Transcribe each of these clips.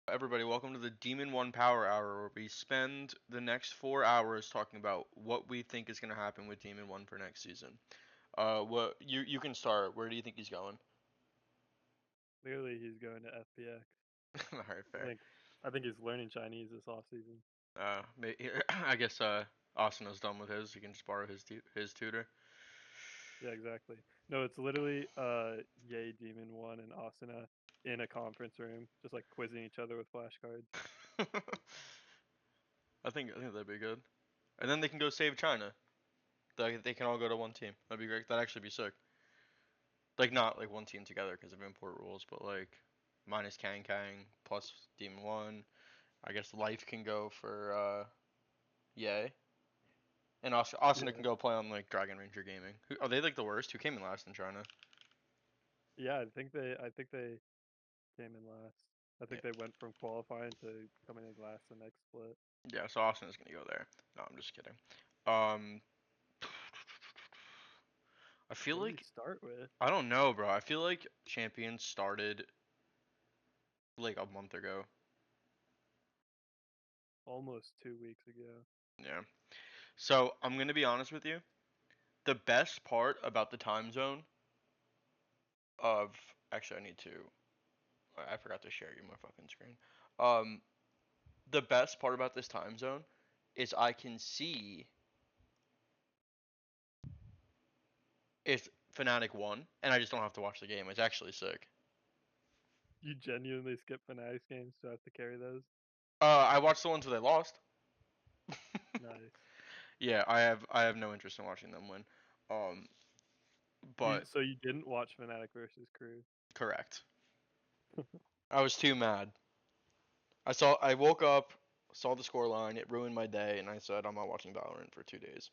Everybody, welcome to the Demon One Power Hour, where we spend the next 4 hours talking about what we think is going to happen with Demon One for next season. What you can start. Where do you think he's going? Clearly, he's going to FPX. All right, I fair. think I think he's learning Chinese this off season. I guess Asano's done with his. He can just borrow his tutor. Yeah, exactly. No, it's literally Yay Demon One and Asuna in a conference room, just like quizzing each other with flashcards. I think that'd be good. And then they can go save China. They can all go to one team. That'd be great. That'd actually be sick. Like not like one team together because of import rules, but like minus Kang Kang plus Demon One. I guess Life can go for Yay. And Asuna can Yeah, go play on like Dragon Ranger Gaming. Are they like the worst? Who came in last in China? yeah. I think they came in last. I Yeah, think they went from qualifying to coming in last the next split. yeah. So Asuna's gonna go there. No, I'm just kidding. Um, I feel What do we like start with? I don't know, bro. I feel like Champions started like a month ago. Almost 2 weeks ago. Yeah. So I'm gonna be honest with you. The best part about the time zone of actually I need to I forgot to share you my fucking screen. Um, the best part about this time zone is I can see if Fnatic won, and I just don't have to watch the game. It's actually sick. You genuinely skip Fnatic's games to have to carry those. I watched the ones where they lost. Nice. Yeah, I have no interest in watching them win. Um, You but so you didn't watch Fnatic versus Crew. correct. I was too mad. I woke up, saw the score line, it ruined my day, and I said I'm not watching Valorant for 2 days.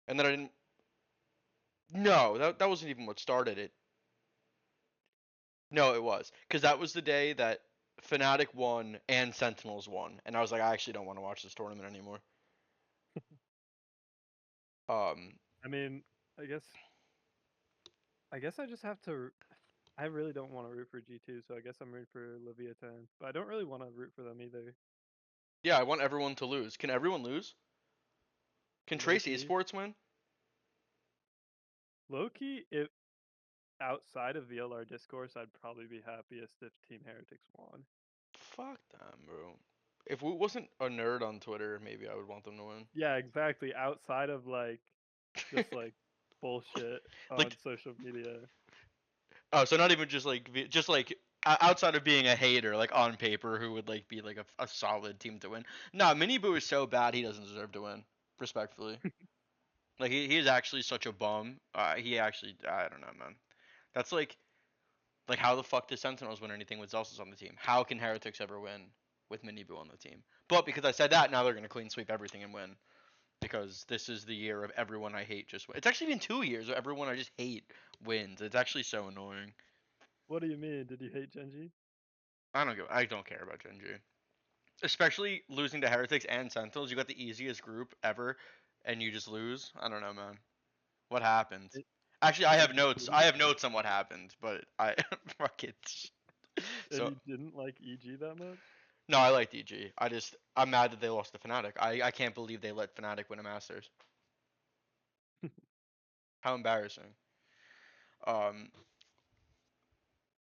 And then I didn't. No, that wasn't even what started it. No, it was because that was the day that Fnatic won and Sentinels won, and I was like, I actually don't want to watch this tournament anymore. Um, I mean, I guess I guess I just have to. I really don't want to root for G2, so I guess I'm rooting for Leviathan. But I don't really want to root for them either. yeah, I want everyone to lose. Can everyone lose? Can Low Trace key, Esports win? low key. If outside of VLR discourse, I'd probably be happiest if Team Heretics won. Fuck them, bro. If we wasn't a nerd on Twitter, maybe I would want them to win. Yeah, exactly. Outside of like just like bullshit on Like, social media. oh, so not even just like just like outside of being a hater, like on paper, who would like be like a solid team to win. Nah, Mini is so bad he doesn't deserve to win. Respectfully, like he is actually such a bum. He actually I don't know, man. That's like how the fuck does Sentinels win anything with Zelsa's on the team? How can Heretics ever win with Mini on the team? But because I said that, now they're gonna clean sweep everything and win. Because this is the year of everyone I hate just win. It's actually been 2 years of everyone I just hate wins. It's actually so annoying. What do you mean? Did you hate Genji? I don't care about Gen G. Especially losing to Heretics and Sentinels. You got the easiest group ever, and you just lose. I don't know, man. What happened? It, Actually, I and have you notes. I didn't, have notes on what happened, but I fuck it. and So you didn't like EG that much? no, I like DG. I'm mad that they lost to Fnatic. I can't believe they let Fnatic win a Masters. How embarrassing. Um,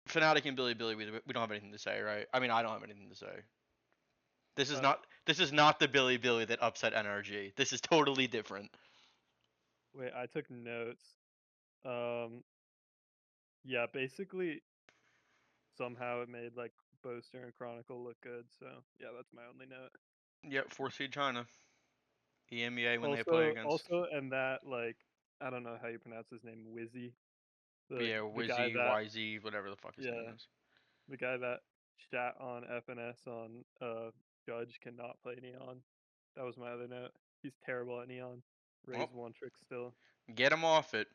Fnatic and Billy, we don't have anything to say, right? I mean, I don't have anything to say. Uh, This is not the Billy that upset NRG. This is totally different. Wait, I took notes. Um, yeah, basically somehow it made like Boaster and Chronicle look good. So yeah, that's my only note. Yep, 4 seed China. EMEA when they play against Also, and that like I don't know how you pronounce his name, Wizzy, yeah the guy Wizzy, that YZ, whatever the fuck his name yeah, is. the guy that shat on FNS on Judge cannot play Neon. That was my other note. He's terrible at Neon. Well, Raise one trick still. get him off it.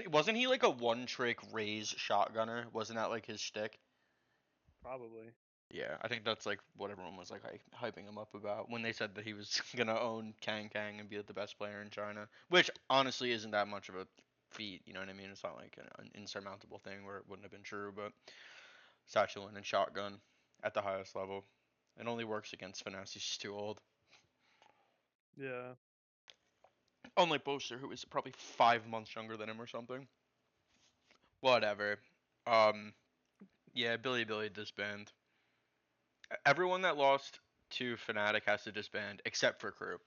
Wasn't he like a one trick raise shotgunner? Wasn't that like his shtick? Probably. Yeah, I think that's like what everyone was like hyping him up about when they said that he was gonna own Kang Kang and be the best player in China, which honestly isn't that much of a feat. You know what I mean? It's not like an insurmountable thing where it wouldn't have been true, but Satchel and shotgun at the highest level. It only works against finesse. He's just too old. Yeah. Unlike Boaster, who is probably 5 months younger than him or something. Whatever. Um, yeah, Billy disband. Everyone that lost to Fnatic has to disband except for crew.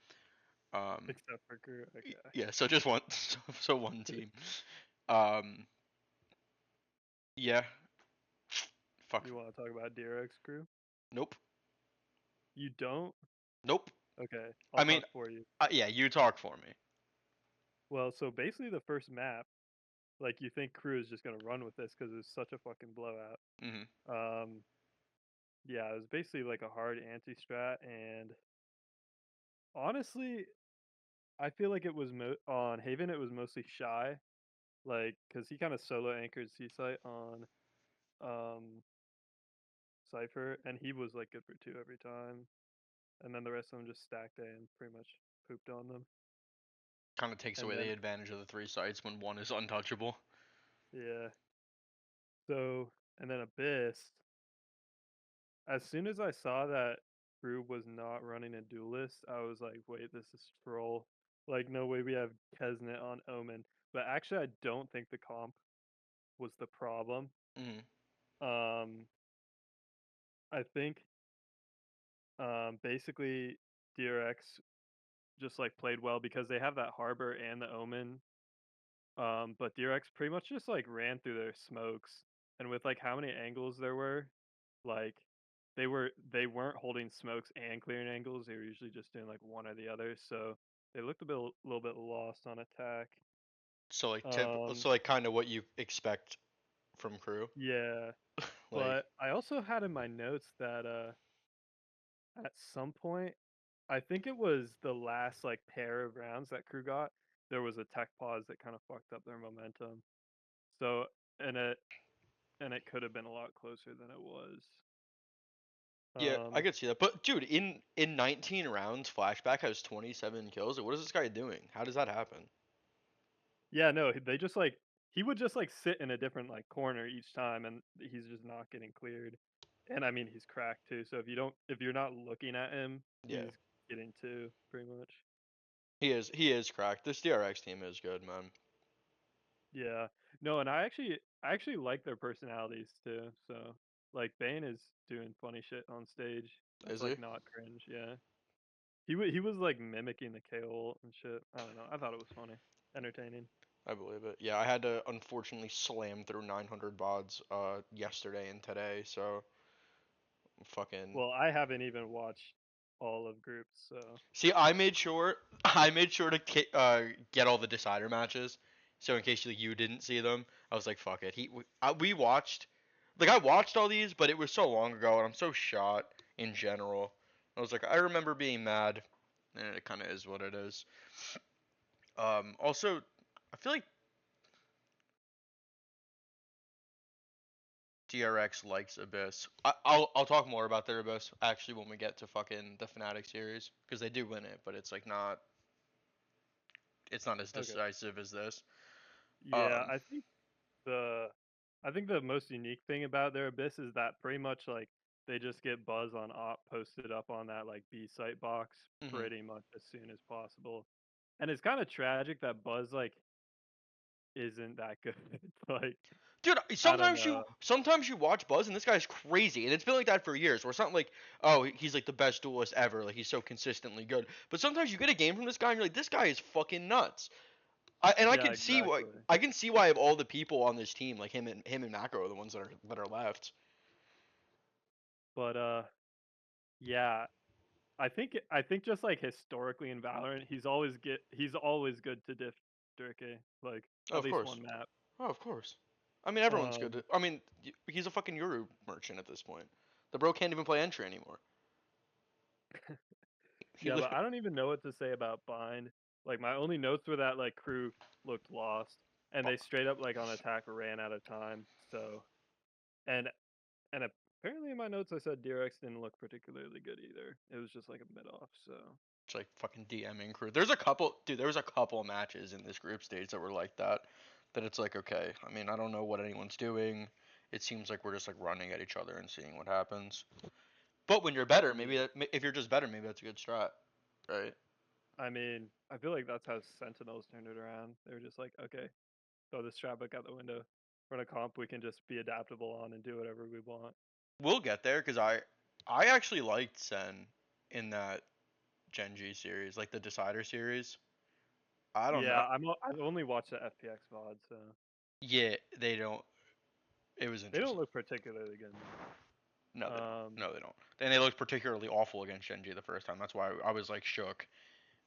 Um, Except for Guru. Okay. yeah, so just one, so one team. Um, yeah, fuck. You want to talk about DRX crew? Nope, You don't? nope. Okay, I I'll mean, talk for you. yeah, you talk for me. Well, so basically the first map, like you think crew is just gonna run with this because it's such a fucking blowout. Hmm. Um, yeah, it was basically like a hard anti-strat, and honestly, I feel like it was on Haven. It was mostly shy, like because he kind of solo anchored Seaside on um Cypher, and he was like good for two every time, and then the rest of them just stacked A and pretty much pooped on them. Kind of takes And away the then advantage of the three sites when one is untouchable. yeah, so and then Abyss. As soon as I saw that Crew was not running a duelist, I was like, wait, this is troll. Like, no way we have Kesnet on Omen. But actually, I don't think the comp was the problem. Hmm. Um, I think basically DRX just like played well because they have that Harbor and the Omen. But DRX pretty much just like ran through their smokes, and with like how many angles there were, like they weren't holding smokes and clearing angles. They were usually just doing like one or the other. So they looked little bit lost on attack. So like Um, so like kind of what you expect from crew. yeah, Like, but I also had in my notes that at some point, I think it was the last like pair of rounds that crew got, there was a tech pause that kind of fucked up their momentum. So and it could have been a lot closer than it was. yeah, I Um, could see that. But dude, in 19 rounds, Flashback has 27 kills. What is this guy doing? How does that happen? yeah, no, they just like he would just like sit in a different like corner each time, and he's just not getting cleared. And I mean, he's cracked too. So if you're not looking at him, Yeah, he's getting two pretty much. he is cracked. This DRX team is good, man. Yeah, no, and I actually like their personalities too. So like Bane is doing funny shit on stage. That's Is he? like not cringe. Yeah, he was like mimicking the KO and shit. I don't know. I thought it was funny, entertaining. I believe it. Yeah, I had to unfortunately slam through 900 bods yesterday and today, so fucking. Well, I haven't even watched all of groups, so See, I made sure I made sure to get all the decider matches. So in case you didn't see them, I was like, fuck it. We watched, like I watched all these, but it was so long ago, and I'm so shot in general. I was like, I remember being mad, and it kind of is what it is. Also, I feel like DRX likes Abyss. I'll talk more about their Abyss actually when we get to fucking the Fnatic series because they do win it, but it's not as okay. decisive as this. Yeah, Um, the I think the most unique thing about their abyss is that pretty much like they just get buzz on op posted up on that like B site box mhm. pretty much as soon as possible. And it's kind of tragic that Buzz like isn't that good. Like Dude, I don't know. sometimes you watch Buzz and this guy's crazy, and it's been like that for years. Where it's not like, oh, he's like the best duelist ever, like he's so consistently good. But sometimes you get a game from this guy and you're like, this guy is fucking nuts. I Yeah, can see why exactly. of all the people on this team, like him and Macro are the ones that are left. But yeah, I think just like historically in Valorant, he's always good to diff Durke, like Oh, at of least course. one map. Oh, of course. I mean, everyone's good. Um I mean, he's a fucking Euro merchant at this point. The bro can't even play entry anymore. He Yeah, but literally, I don't even know what to say about Bind. Like my only notes were that like crew looked lost and they straight up like on attack ran out of time. So and and apparently in my notes I said DRX didn't look particularly good either. It was just like a mid off. So it's like fucking DMing crew. There's a couple, dude. There was a couple matches in this group stage that were like that. That it's like, okay. I mean, I don't know what anyone's doing. it seems like we're just like running at each other and seeing what happens. But when you're better, maybe Yeah. that, if you're just better, maybe that's a good strat, right? I mean, I feel like that's how Sentinels turned it around. They were just like, okay, throw the strat book out the window. Run a comp we can just be adaptable on and do whatever we want. We'll get there because I actually liked Sen in that Genji series, like the Decider series. I don't know. Yeah, I've only watched the FPX VOD, so Yeah, they don't. It was they don't interesting. look particularly good No, though. they don't. No, they don't. And they looked particularly awful against Genji the first time. That's why I was like shook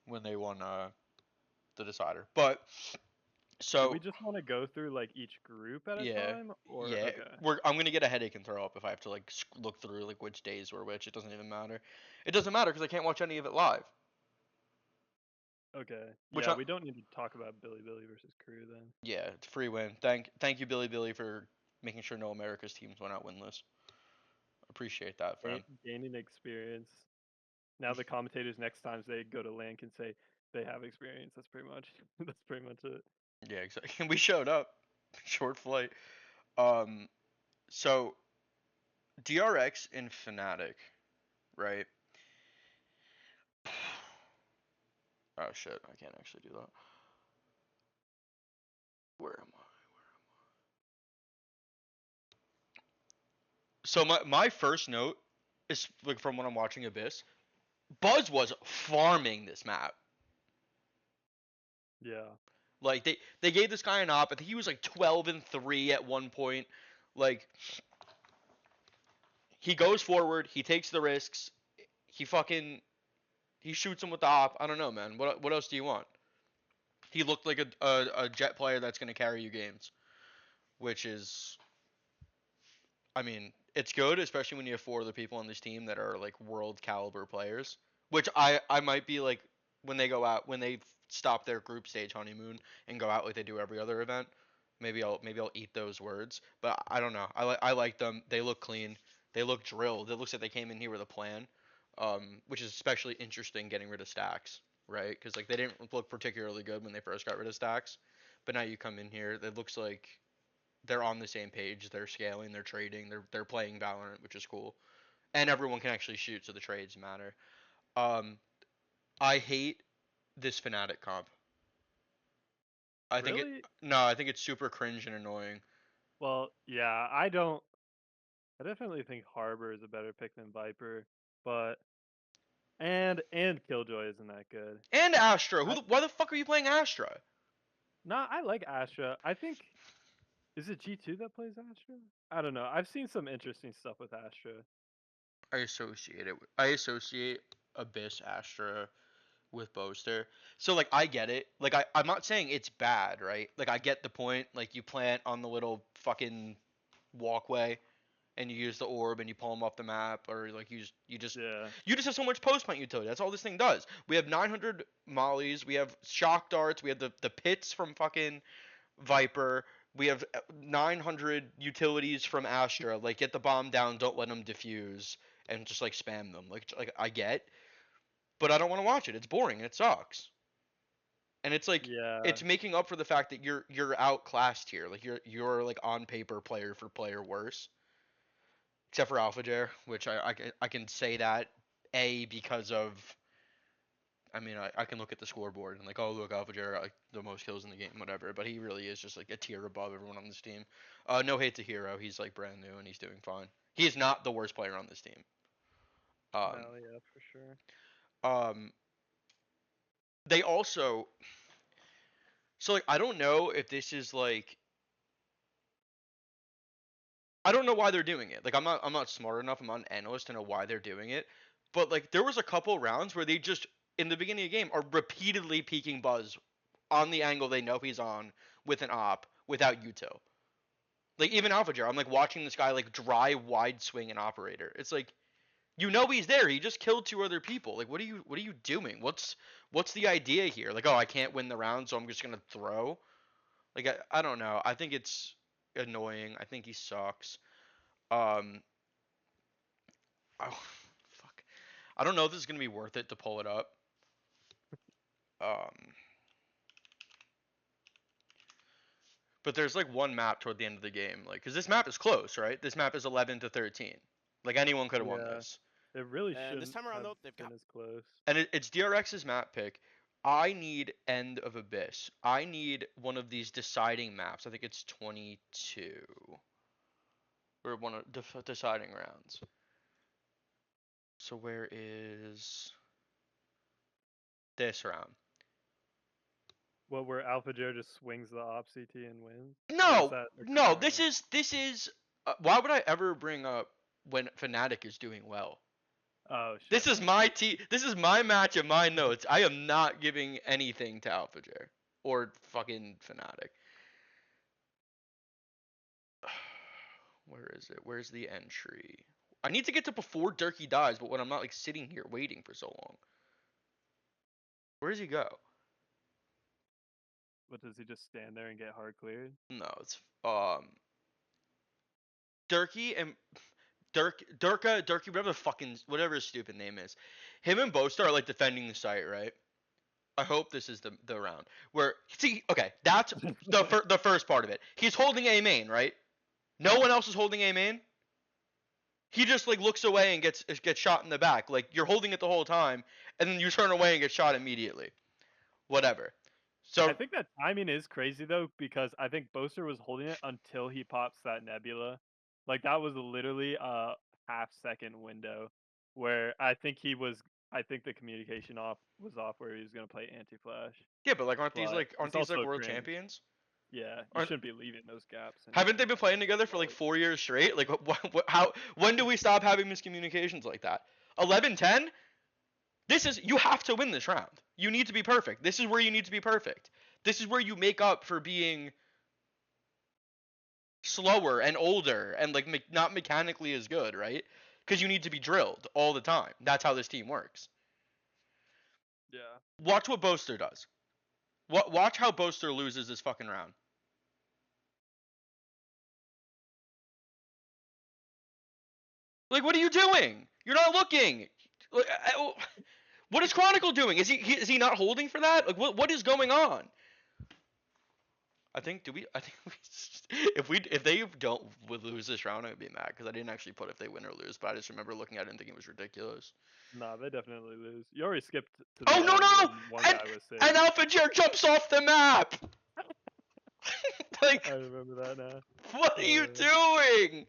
when they won the Decider. But Do we so just want to go through like each group at a yeah, time, or yeah. okay, I'm gonna get a headache and throw up if I have to like look through like which days were which. It doesn't even matter. It doesn't matter because I can't watch any of it live. okay, Which yeah, I we don't need to talk about Billy Billy versus Crew then. yeah, it's a free win. Thank you Billy for making sure no America's teams went out winless. Appreciate that, friend. Gaining experience. Now the commentators next times they go to LAN can say they have experience. That's pretty much that's pretty much it. Yeah, exactly. We showed up. Short flight. Um, so DRX in Fnatic, right? Oh shit, I can't actually do that. Where am I? So my first note is like from when I'm watching Abyss. Buzz was farming this map. Yeah. Like they gave this guy an op. I think he was like 12-3 at one point. Like he goes forward, he takes the risks, he fucking he shoots him with the op. I don't know, man. What else do you want? He looked like a jet player that's gonna carry you games, which is, I mean, it's good, especially when you have four other people on this team that are like world caliber players. Which I might be like when they go out when they stop their group stage honeymoon and go out like they do every other event. Maybe I'll eat those words, but I don't know. I like them. They look clean. They look drilled. It looks like they came in here with a plan, which is especially interesting getting rid of stacks, right? Because like they didn't look particularly good when they first got rid of stacks, but now you come in here, it looks like they're on the same page. They're scaling. They're trading. They're playing Valorant, which is cool. And everyone can actually shoot, so the trades matter. Um, I hate this Fnatic comp. I think it. Really? No, I think it's super cringe and annoying. Well, yeah, I don't. I definitely think Harbor is a better pick than Viper, but and Killjoy isn't that good. And Astra. I Why the fuck are you playing Astra? Nah, I like Astra. I think is it G2 that plays Astra? I don't know. I've seen some interesting stuff with Astra. I associate Abyss Astra with Boaster. So like I get it. Like I'm not saying it's bad, right? Like I get the point. Like you plant on the little fucking walkway and you use the orb and you pull them off the map, or like Yeah. you just have so much post plant utility. That's all this thing does. We have 900 mollies, we have shock darts, we have the pits from fucking Viper, we have 900 utilities from Astra. Like get the bomb down, don't let them diffuse, and just like spam them. Like I get, but I don't want to watch it. It's boring and it sucks. And it's like Yeah. it's making up for the fact that you're outclassed here. Like you're like on paper player for player worse, except for AlphaJair, which I can say that because of, I mean I can look at the scoreboard and like, oh look, AlphaJair got like the most kills in the game, whatever, but he really is just like a tier above everyone on this team. No hate to Hero, he's like brand new and he's doing fine. He is not the worst player on this team. Um, No, yeah, for sure. um, they also, so like I don't know if this is like, I don't know why they're doing it. Like I'm not smart enough. I'm not an analyst to know why they're doing it. But like there was a couple rounds where they just in the beginning of the game are repeatedly peeking Buzz on the angle they know he's on with an op without util. Like even AlphaJair, I'm like watching this guy like dry wide swing an operator. It's like you know he's there. He just killed two other people. Like what are you doing? What's the idea here? Like, oh, I can't win the round, so I'm just gonna throw. Like I don't know. I think it's annoying. I think he sucks. Um, oh, fuck. I don't know if this is gonna be worth it to pull it up. Um, But there's like one map toward the end of the game, like, because this map is close, right? This map is 11-13. Like anyone could have won Yeah, this. it really And this shouldn't time around, have though, they've got been as close. And it's DRX's map pick. I need End of Abyss. I need one of these deciding maps. I think it's 22. Or one of deciding rounds. So where is this round? What, where Alpha Joe just swings the op CT and wins? Or is No, that a no. current This is. Why would I ever bring up when Fnatic is doing well? Oh shit. This is my team. This is my match and my notes. I am not giving anything to Alpha J or fucking Fnatic. Where is it? Where's the entry? I need to get to before Durkee dies, but when I'm not like sitting here waiting for so long. Where does he go? What, does he just stand there and get hard cleared? No, it's Durkee and Durkee, whatever his stupid name is. Him and Boastar are like defending the site, right? I hope this is the round where okay, that's the first part of it. He's holding A main, right? No one else is holding A main. He just like looks away and gets shot in the back. Like you're holding it the whole time, and then you turn away and get shot immediately. Whatever. So I think that timing is crazy though, because I think Boaster was holding it until he pops that nebula. Like that was literally a half-second window where I think the communication was off where he was gonna play anti-flash. yeah, but like aren't these But like it's also world cringe. champions? Yeah, you Aren't, shouldn't be leaving those gaps. haven't they Anyway. been playing together for like 4 years straight? Like how when do we stop having miscommunications like that? 11-10? You have to win this round. You need to be perfect. This is where you need to be perfect. This is where you make up for being slower and older and like not mechanically as good, right? Because you need to be drilled all the time. That's how this team works. Yeah. Watch what Boaster does. Watch how Boaster loses this fucking round. Like, what are you doing? You're not looking. What is Chronicle doing? Is he not holding for that? Like, what is going on? I think if they don't lose this round, I'd be mad because I didn't actually put if they win or lose, but I just remember looking at it and thinking it was ridiculous. Nah, they definitely lose. You already skipped to the Oh end no no! when one And guy was safe. and Alpha Jer jumps off the map. Like, I remember that now. what are you doing?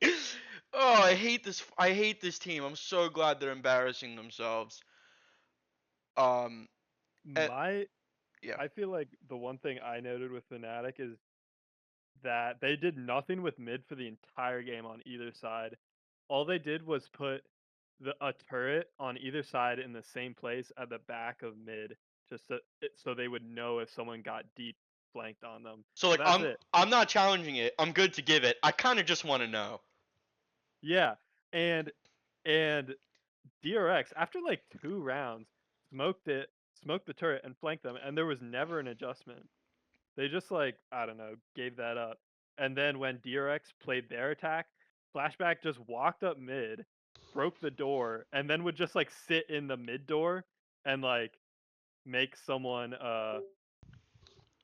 Oh, I hate this. I hate this team. I'm so glad they're embarrassing themselves. And, yeah. I feel like the one thing I noted with Fnatic is that they did nothing with mid for the entire game on either side. All they did was put a turret on either side in the same place at the back of mid, just so they would know if someone got deep flanked on them. So like That's it. I'm not challenging it. I'm good to give it. I kind of just want to know. Yeah, and DRX after like 2 rounds smoked the turret and flanked them, and there was never an adjustment. They just like, I don't know, gave that up. And then when DRX played their attack, Flashback just walked up mid, broke the door, and then would just like sit in the mid door and like make someone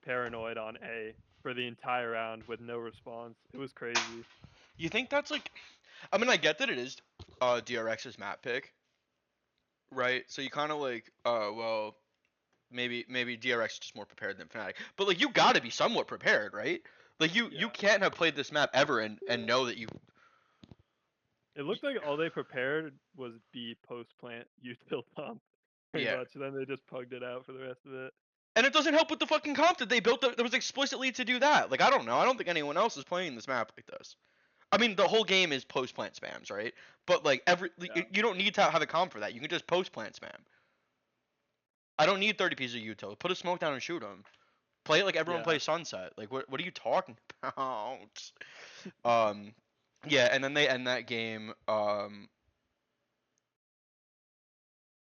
paranoid on A for the entire round with no response. It was crazy. You think that's like I mean I get that it is DRX's map pick, right? So you kind of like well maybe DRX is just more prepared than Fnatic. But like you got to be somewhat prepared, right? Like you Yeah. can't have played this map ever and know that you It looked like all they prepared was B post plant util pump. Pretty Yeah. much. Then they just pugged it out for the rest of it. And it doesn't help with the fucking comp that they built that was explicitly to do that. Like I don't know. I don't think anyone else is playing this map like this. I mean, the whole game is post plant spams, right? But like Yeah. you don't need to have a comp for that. You can just post plant spam. I don't need 30 pieces of util. Put a smoke down and shoot them. Play it like everyone Yeah. plays Sunset. Like what are you talking about? Yeah, and then they end that game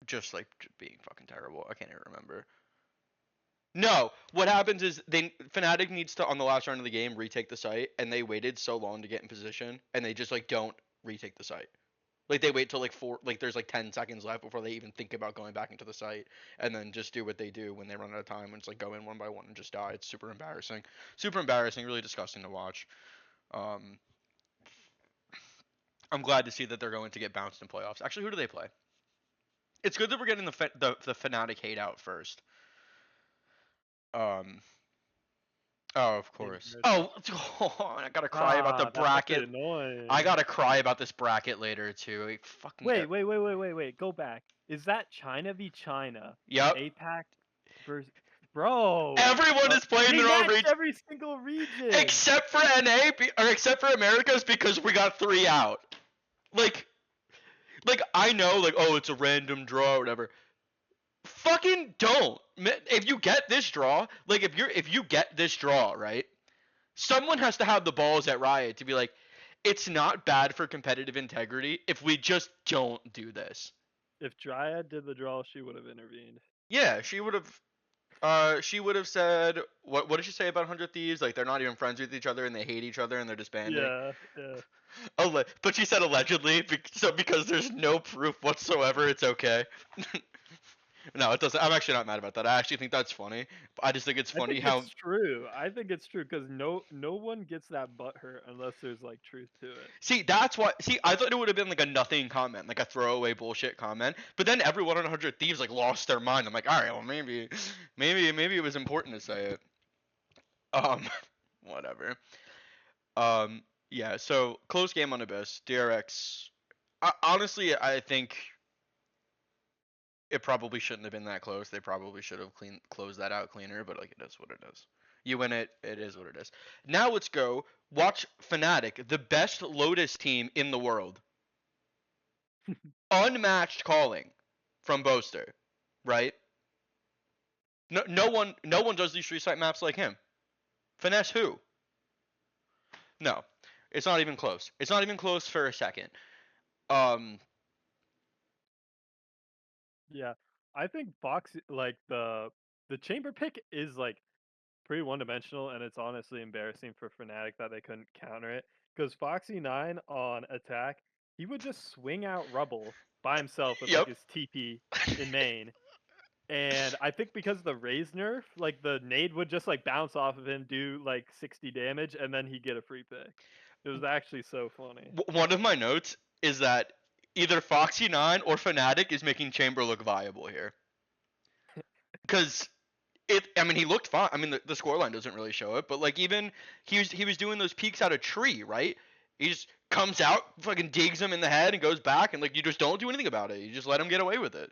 just like being fucking terrible. I can't even remember. No, what happens is Fnatic needs to on the last round of the game retake the site, and they waited so long to get in position, and they just like don't retake the site. Like they wait till there's like 10 seconds left before they even think about going back into the site, and then just do what they do when they run out of time. And it's like go in one by one and just die. It's super embarrassing, really disgusting to watch. Um, I'm glad to see that they're going to get bounced in playoffs. Actually, who do they play? It's good that we're getting the Fnatic hate out first. Um, oh, of course. Cambridge. Oh, I gotta cry about the That's actually bracket. I annoying. gotta cry about this bracket later too. Like, fucking. Wait. Go back. Is that China v China? Yep. APAC versus. Bro! Everyone is playing They their own matched region every single region! except for NA or except for Americas because we got 3 out. Like, I know oh it's a random draw or whatever. Fucking don't. If you get this draw, if you get this draw, right? Someone has to have the balls at Riot to be like, it's not bad for competitive integrity if we just don't do this. If Dryad did the draw, she would have intervened. Yeah, she would have. She would have said, what did she say about 100 Thieves? Like they're not even friends with each other and they hate each other and they're disbanding. Yeah. But she said allegedly, so because there's no proof whatsoever, it's okay. No, it doesn't. I'm actually not mad about that. I actually think that's funny. I just think it's I funny think how. it's true. I think it's true because no one gets that butthurt unless there's like truth to it. See, that's why. See, I thought it would have been like a nothing comment, like a throwaway bullshit comment. But then everyone on 100 Thieves like lost their mind. I'm like, all right, well maybe it was important to say it. Um, whatever. Yeah. So close game on Abyss. DRX. Honestly, I think it probably shouldn't have been that close. They probably should have closed that out cleaner. But like, it is what it is. You win it. It is what it is. Now let's go watch Fnatic, the best Lotus team in the world. Unmatched calling from Boaster, right? No one does these street site maps like him. Finesse who? No, it's not even close. It's not even close for a second. Um, Yeah, I think Fox like the chamber pick is like pretty one dimensional, and it's honestly embarrassing for Fnatic that they couldn't counter it. Because Foxy9 on attack, he would just swing out Rubble by himself with like yep. his TP in main. And I think because of the Raze nerf, like the nade would just like bounce off of him, do like 60 damage, and then he'd get a free pick. It was actually so funny. One of my notes is that either Foxy9 or Fnatic is making Chamber look viable here. Because I mean, he looked fine. I mean, the scoreline doesn't really show it, but like even he was doing those peeks out of tree, right? He just comes out, fucking digs him in the head, and goes back, and like you just don't do anything about it. You just let him get away with it.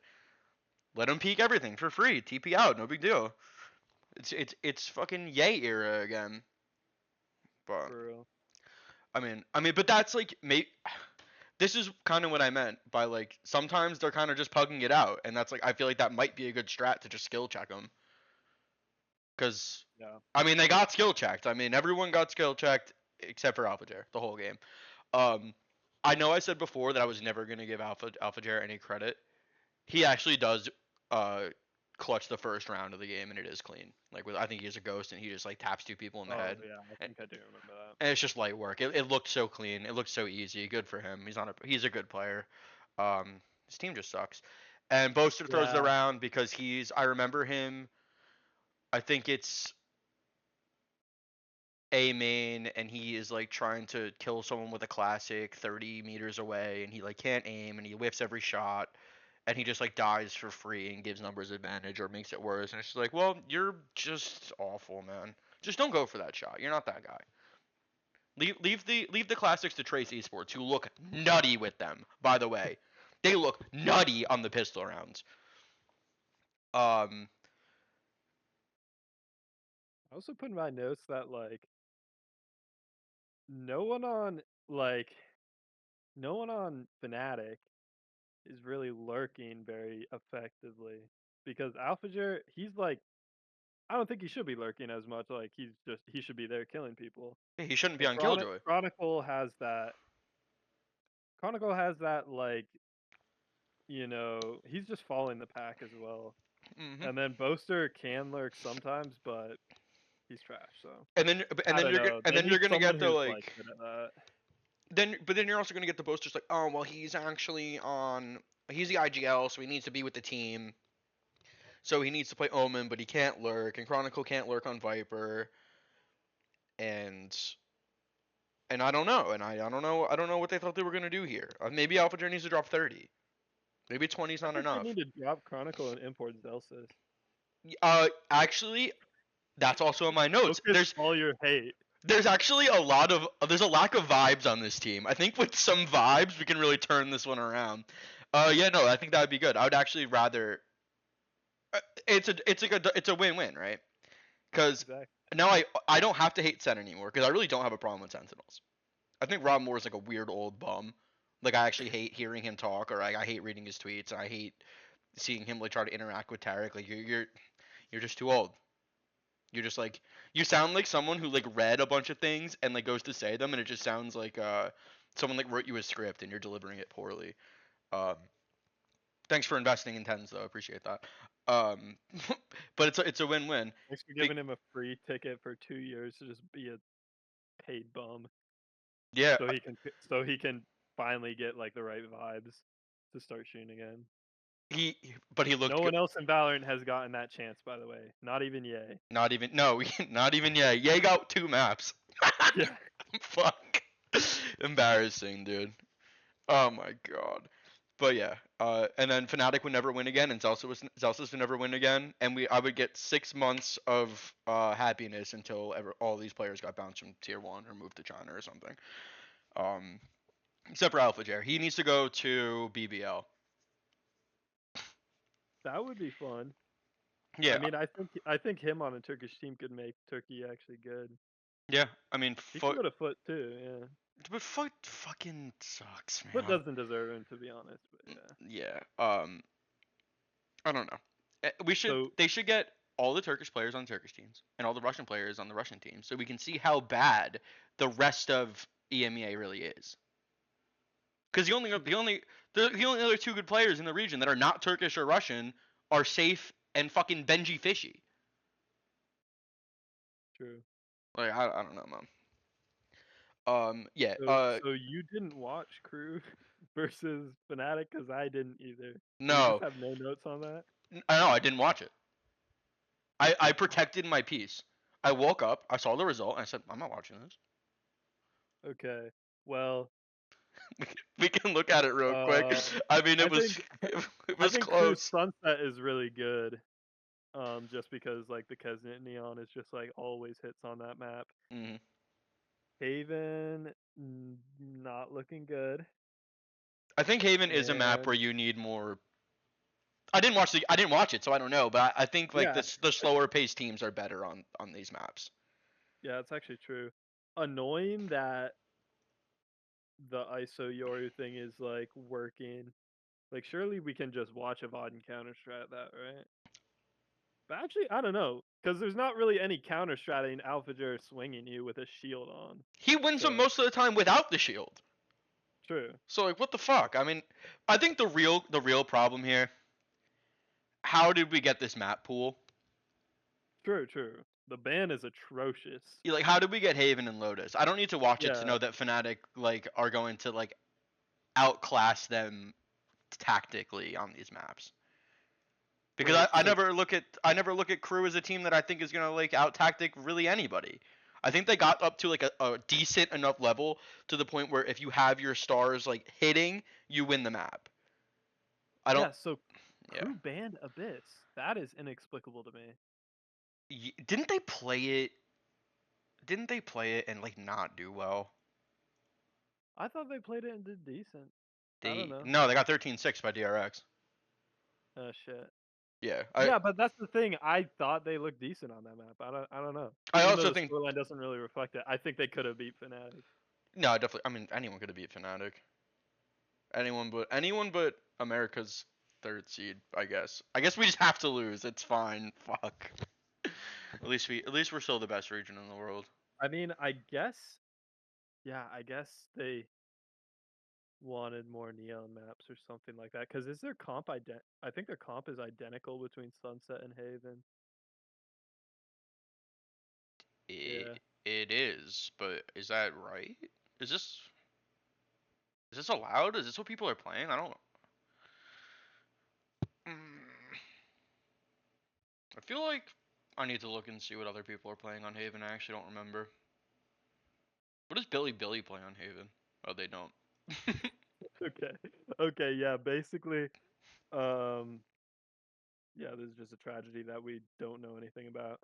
Let him peek everything for free. TP out, no big deal. It's fucking Yay era again. But For real. but that's like this is kind of what I meant by like sometimes they're kind of just pugging it out, and that's like I feel like that might be a good strat to just skill check them. Because Yeah. I mean they got skill checked. I mean everyone got skill checked except for AlphaJair the whole game. I know I said before that I was never gonna give AlphaJair any credit. He actually does clutch the first round of the game, and it is clean. Like I think he's a ghost, and he just like taps 2 people in the head. Yeah, I think I do remember that. And it's just light work. It looked so clean. It looked so easy. Good for him. He's a good player. His team just sucks. And Boaster throws it Yeah. around because I remember him. I think it's A main, and he is like trying to kill someone with a classic 30 meters away, and he like can't aim, and he whiffs every shot, and he just like dies for free and gives numbers advantage or makes it worse. And it's just like, well, you're just awful, man. Just don't go for that shot. You're not that guy. Leave the classics to Trace Esports, who look nutty with them. By the way, they look nutty on the pistol rounds. Um, I also put in my notes that like no one on like no one on Fnatic is really lurking very effectively because AlphaJair, he's like I don't think he should be lurking as much. Like he should be there killing people. he shouldn't be And on Killjoy. Chronicle has that. Chronicle has that like he's just following the pack as well. Hmm. And then Boaster can lurk sometimes, but he's trash. So And then I don't know. and They then you're need gonna someone get the who's like like good at that. then you're also gonna get the boasters like, oh well, he's the IGL, so he needs to be with the team. So he needs to play Omen, but he can't lurk, and Chronicle can't lurk on Viper, and I don't know, and I don't know what they thought they were gonna do here. Maybe AlphaGer needs to drop 30. Maybe 20's I not think they enough. need to drop Chronicle and import Zelsis. Actually, that's also in my notes. Focus all your hate. There's actually there's a lack of vibes on this team. I think with some vibes we can really turn this one around. Yeah, no, I think that would be good. I would actually rather. It's a win-win, right? Because Exactly. now I don't have to hate Sen anymore because I really don't have a problem with Sentinels. I think Rob Moore is like a weird old bum. Like I actually hate hearing him talk, or I hate reading his tweets, and I hate seeing him like try to interact with Tarek. Like you're just too old. You're just like you sound like someone who like read a bunch of things and like goes to say them, and it just sounds like someone like wrote you a script and you're delivering it poorly. Um, Thanks for investing in tens though, I appreciate that. Um, but it's a win-win. Thanks for Be- giving him a free ticket for 2 years to just be a paid bum, yeah, so he can finally get like the right vibes to start shooting again. he but he No looked good. one else in Valorant has gotten that chance, by the way. Not even Ye. Not even no, not even yet. Ye got 2 maps. Yeah. Fuck. Embarrassing, dude. Oh my god. But yeah, and then Fnatic would never win again, and Zelsis would never win again, and I would get 6 months of happiness until all these players got bounced from tier 1 or moved to China or something. Um, except for AlphaJair, he needs to go to BBL. That would be fun. I Yeah, mean, I think him on a Turkish team could make Turkey actually good. yeah. I mean, He can go to Foot too, yeah. but Foot fucking sucks, Foot man. doesn't deserve him to be honest, but yeah. Yeah. I don't know. So They should get all the Turkish players on Turkish teams and all the Russian players on the Russian teams so we can see how bad the rest of EMEA really is. Because the only other 2 good players in the region that are not Turkish or Russian are Safe and fucking Benji Fishy. true. Like I don't know, man. Yeah. So you didn't watch Crew versus Fnatic because I didn't either. So you just No, have no notes on that? I know I didn't watch it. I protected my peace. I woke up, I saw the result, and I said, I'm not watching this. Okay. Well, We can look at it real quick. uh, I mean, I think it I was think Crew's close. Sunset is really good. Just because like the Kesnet Neon is just like always hits on that map. Hmm. Haven not looking good, I think Haven is a map and where you need more. I didn't watch it, so I don't know. But I think like yeah, the slower paced teams are better on these maps. yeah, it's actually true. Annoying that the ISO Yoru thing is like working. Like, surely we can just watch a VOD and counter strat that, right? But actually, I don't know, because there's not really any counter stratting AlphaJer swinging you with a shield on. He wins them So most of the time without the shield. true, So like, what the fuck? I mean, I think the real problem here. How did we get this map pool? true. The ban is atrocious. Like, how did we get Haven and Lotus? I don't need to watch it to Yeah, know that Fnatic like are going to like outclass them tactically on these maps. Because wait, so I never look at Crew as a team that I think is gonna like out tactic really anybody. I think they got up to like a decent enough level to the point where if you have your stars like hitting, you win the map. I don't. yeah, so Yeah. Crew banned Abyss. That is inexplicable to me. Didn't they play it? Didn't they play it and like not do well? I thought they played it and did decent. I don't They know. no, they got 13-6 by DRX. Oh shit. Yeah. Yeah, but that's the thing. I thought they looked decent on that map. I don't know. I Even though also the think scoreline doesn't really reflect it, I think they could have beat Fnatic. no, definitely. I mean, anyone could have beat Fnatic. Anyone but America's third seed, I guess. I guess we just have to lose. It's fine. Fuck. At least we're still the best region in the world. I mean, I guess, yeah, I guess they wanted more neon maps or something like that. Because is their comp I think their comp is identical between Sunset and Haven. It Yeah. it is, but is that right? Is this? Is this allowed? Is this what people are playing? I don't. Mm, I feel like I need to look and see what other people are playing on Haven. I actually don't remember. What does Billy play on Haven? Oh, they don't. Okay. Okay, yeah, basically, um, yeah, this is just a tragedy that we don't know anything about.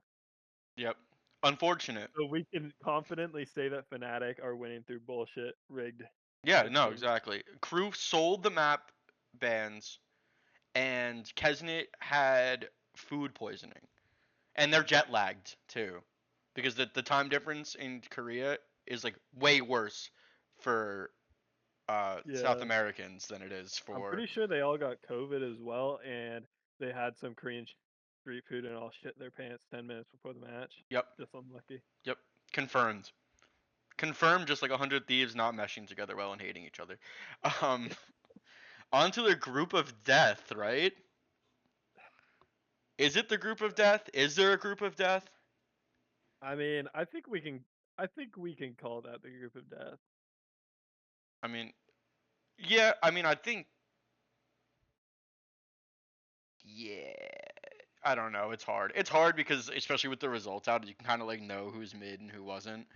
Yep. Unfortunate. So we can confidently say that Fnatic are winning through bullshit rigged Yeah, no, exchange. exactly. Crew sold the map bans, and Kesnit had food poisoning. And they're jet lagged, too. Because the time difference in Korea is, like, way worse for South Yeah. Americans than it is I'm for. pretty sure they all got COVID as well, and they had some Korean street food and all shit their pants 10 minutes before the match. Yep, Just unlucky. yep. Confirmed. Confirmed, just like 100 thieves not meshing together well and hating each other. Um, onto the group of death, right? Is it the group of death? Is there a group of death? I mean, I think we can call that the group of death. I mean, yeah, I mean, I think, yeah. I don't know. It's hard. It's hard because, especially with the results out, you can kind of like know who's mid and who wasn't.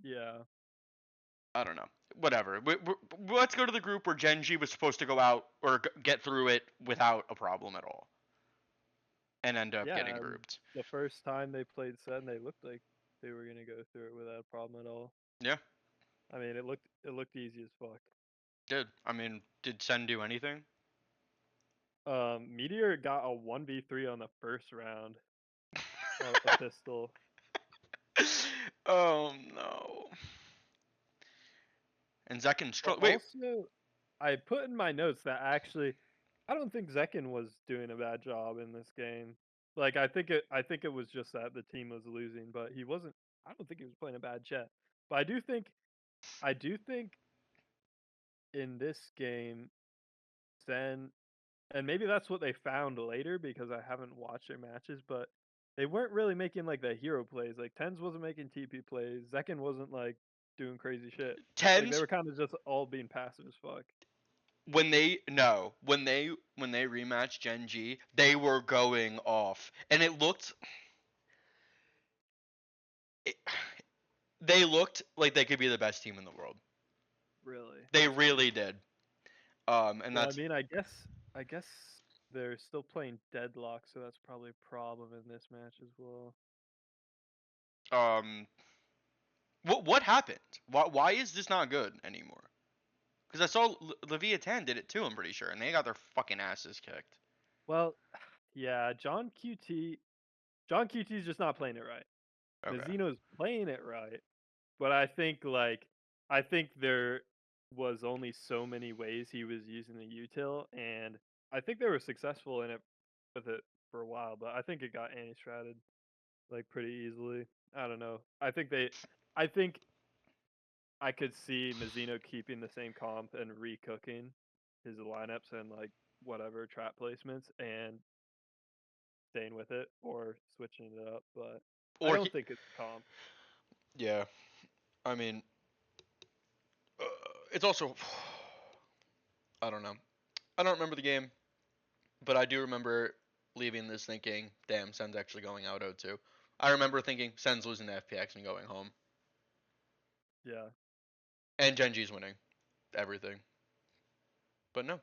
Yeah. I don't know. Whatever. Let's go to the group where Genji was supposed to go out or get through it without a problem at all and end up Yeah, getting and grouped. the first time they played Sen, they looked like they were gonna go through it without a problem at all. Yeah, I mean, it looked easy as fuck. did. I mean, did Sen do anything? Meteor got a 1v3 on the first round, a pistol. Oh no. And Zekin But Wait, also, I put in my notes that actually, I don't think Zekin was doing a bad job in this game. Like, I think it was just that the team was losing, but he wasn't. I don't think he was playing a bad Jet. But I do think in this game, Sen, and maybe that's what they found later because I haven't watched their matches, but they weren't really making like the hero plays. Like Tens wasn't making TP plays. Zekin wasn't like doing crazy shit. Like they Tens were kind of just all being passive as fuck. when they no when they rematched Genji, they were going off, and it, they looked like they could be the best team in the world. Really, They that's really crazy. did. And Well, I that's mean, I guess they're still playing deadlock, so that's probably a problem in this match as well. um what happened? Why is this not good anymore? Because I saw Leviathan did it too. I'm pretty sure, and they got their fucking asses kicked. Well, yeah, John QT's just not playing it right. Okay. Mizzino's playing it right, but I think there was only so many ways he was using the util, and I think they were successful in it with it for a while, but I think it got anti-stratted like pretty easily. I don't know. I think I could see Mizzino keeping the same comp and recooking his lineups and like whatever trap placements and staying with it or switching it up, but I Or don't think it's comp. yeah. I mean, uh, it's also I don't know. I don't remember the game, but I do remember leaving this thinking, damn, Sen's actually going out 0-2. I remember thinking Sen's losing to FPX and going home, Yeah. and Genji's winning everything. But no,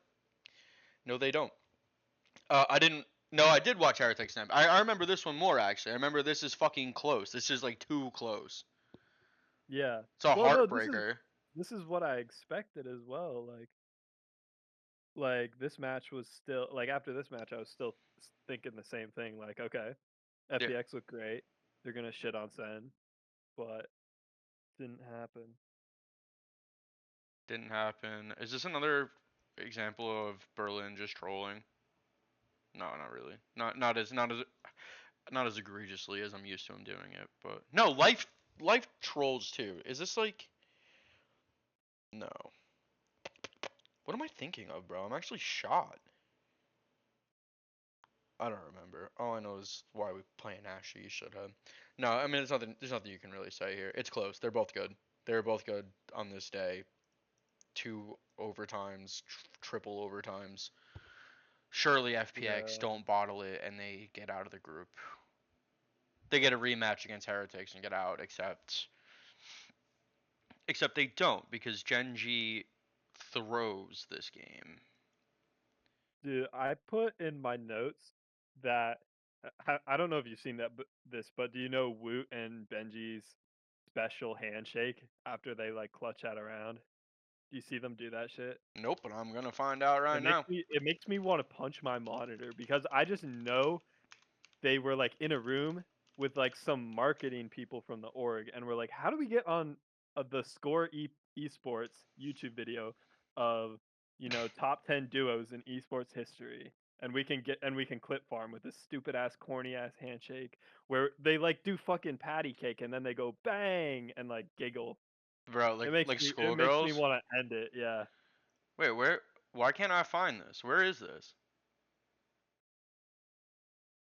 no, they don't. I didn't. No, I did watch Heretic Snap. I remember this one more actually. I remember this is fucking close. This is like too close. Yeah. It's a Well, no, this is heartbreaker. this is what I expected as well. Like this match was still like after this match I was still thinking the same thing like okay, Yeah, FPX looked great. They're going to shit on Sen, but didn't happen. didn't happen. Is this another example of Berlin just trolling? No, not really. Not as egregiously as I'm used to him doing it, but no, life trolls too. Is this like no? What am I thinking of, bro? I'm actually shot. I don't remember. All I know is why we playing Ashley. You should have. No, I mean it's nothing. There's nothing you can really say here. It's close. They're both good. They're both good on this day. 2 overtimes, triple overtimes. Surely FPX Yeah. don't bottle it and they get out of the group. They get a rematch against Heretics and get out, except they don't because Gen G throws this game. Dude, I put in my notes that I don't know if you've seen this, but do you know Woot and Benji's special handshake after they like clutch out around? Do you see them do that shit? Nope, but I'm gonna find out right now. It makes me want to punch my monitor because I just know they were like in a room with like some marketing people from the org and we're like, how do we get on the Score Esports YouTube video of top 10 duos in esports history, and we can clip farm with this stupid ass corny ass handshake where they like do fucking patty cake and then they go bang and like giggle. Bro, like It makes me schoolgirls? want to end it. Yeah. Wait, where? Why can't I find this? Where is this?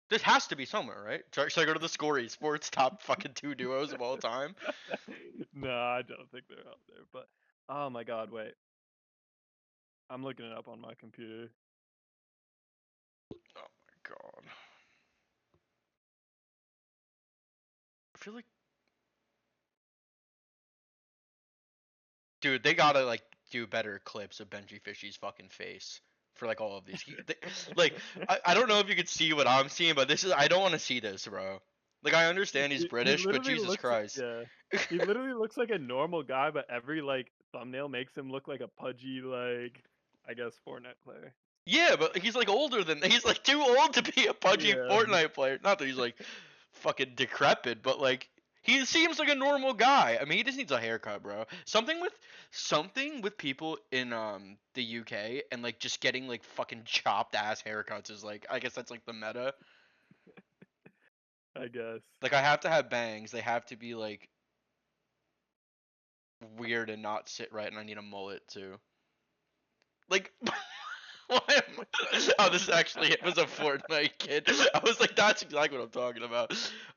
This has to be somewhere, right? Should I go to the Score Esports top fucking 2 duos of all time? No, I don't think they're out there. But oh my god, wait. I'm looking it up on my computer. Oh my god. I feel like, dude, they gotta like do better clips of Benji Fishy's fucking face for like all of these. Like, I don't know if you could see what I'm seeing, but I don't want to see this, bro. Like, I understand he's He British, but literally Jesus looks Christ. yeah. He literally looks like a normal guy, but every like thumbnail makes him look like a pudgy like I guess Fortnite player. Yeah, but he's like older than he's like too old to be a pudgy Yeah. Fortnite player. Not that he's like fucking decrepit, but like he seems like a normal guy. I mean, he just needs a haircut, bro. Something with people in the UK and like just getting like fucking chopped ass haircuts is like I guess that's like the meta. I guess. Like I have to have bangs. They have to be like weird and not sit right, and I need a mullet too. Like why oh, this actually it was a Fortnite kid. I was like, that's exactly what I'm talking about.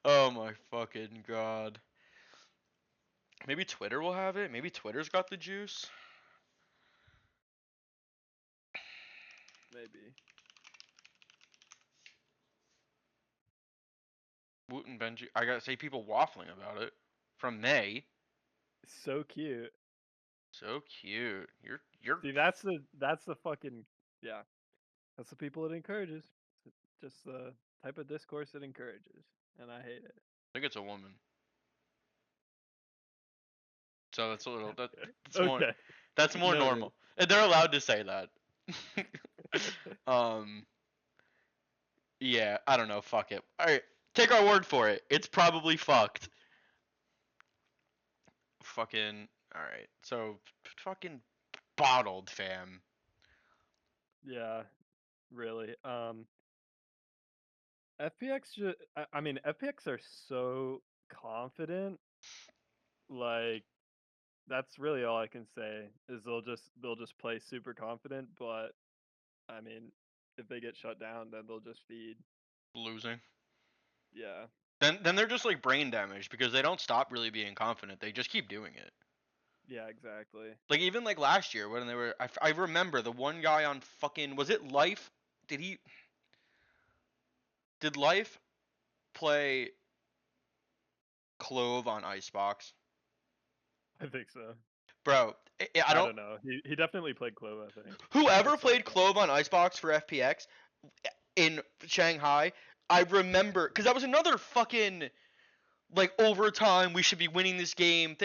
Oh my fucking god. Maybe Twitter will have it. Maybe Twitter's got the juice. Maybe. Woot and Benji. I gotta say, people waffling about it from May. So cute. So cute. You're See, that's the fucking yeah. That's the people it encourages. Just the type of discourse it encourages, and I hate it. I think it's a woman. So that's a little that's more Okay. that's more Noted. normal. And they're allowed to say that. um. Yeah. I don't know. Fuck it. All right. Take our word for it. It's probably fucked. Fucking. All right. So fucking bottled, fam. Yeah, really. FPX just, I mean, FPX are so confident. Like, that's really all I can say is they'll just play super confident. But I mean, if they get shut down, then they'll just feed. Losing. Yeah, Then they're just like brain damaged because they don't stop really being confident. They just keep doing it. yeah, exactly. Like even like last year when they were, I remember the one guy on fucking was it Life? Did he did Life play Clove on Icebox? I think so. Bro, I I don't. don't know. He definitely played Clove, I think, Whoever at some played point. Clove on Icebox for FPX in Shanghai, I remember because that was another fucking like overtime. We should be winning this game.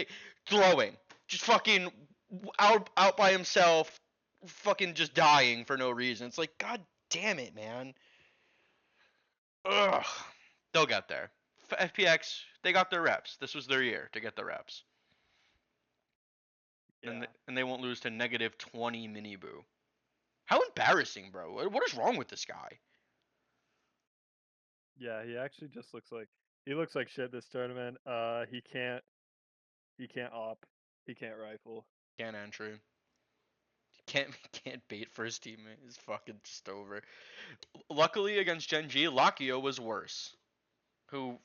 Throwing, just fucking out by himself, fucking just dying for no reason. It's like god damn it, man. Ugh. They'll get there. FPX, they got their reps. This was their year to get the reps. And Yeah, they won't lose to negative 20 mini boo. How embarrassing, bro. What is wrong with this guy? yeah. He actually just he looks like shit this tournament. He can't op. He can't rifle. Can't entry. Can't bait for his teammate. It's fucking just over. Luckily against Gen G, Lakio was worse. Who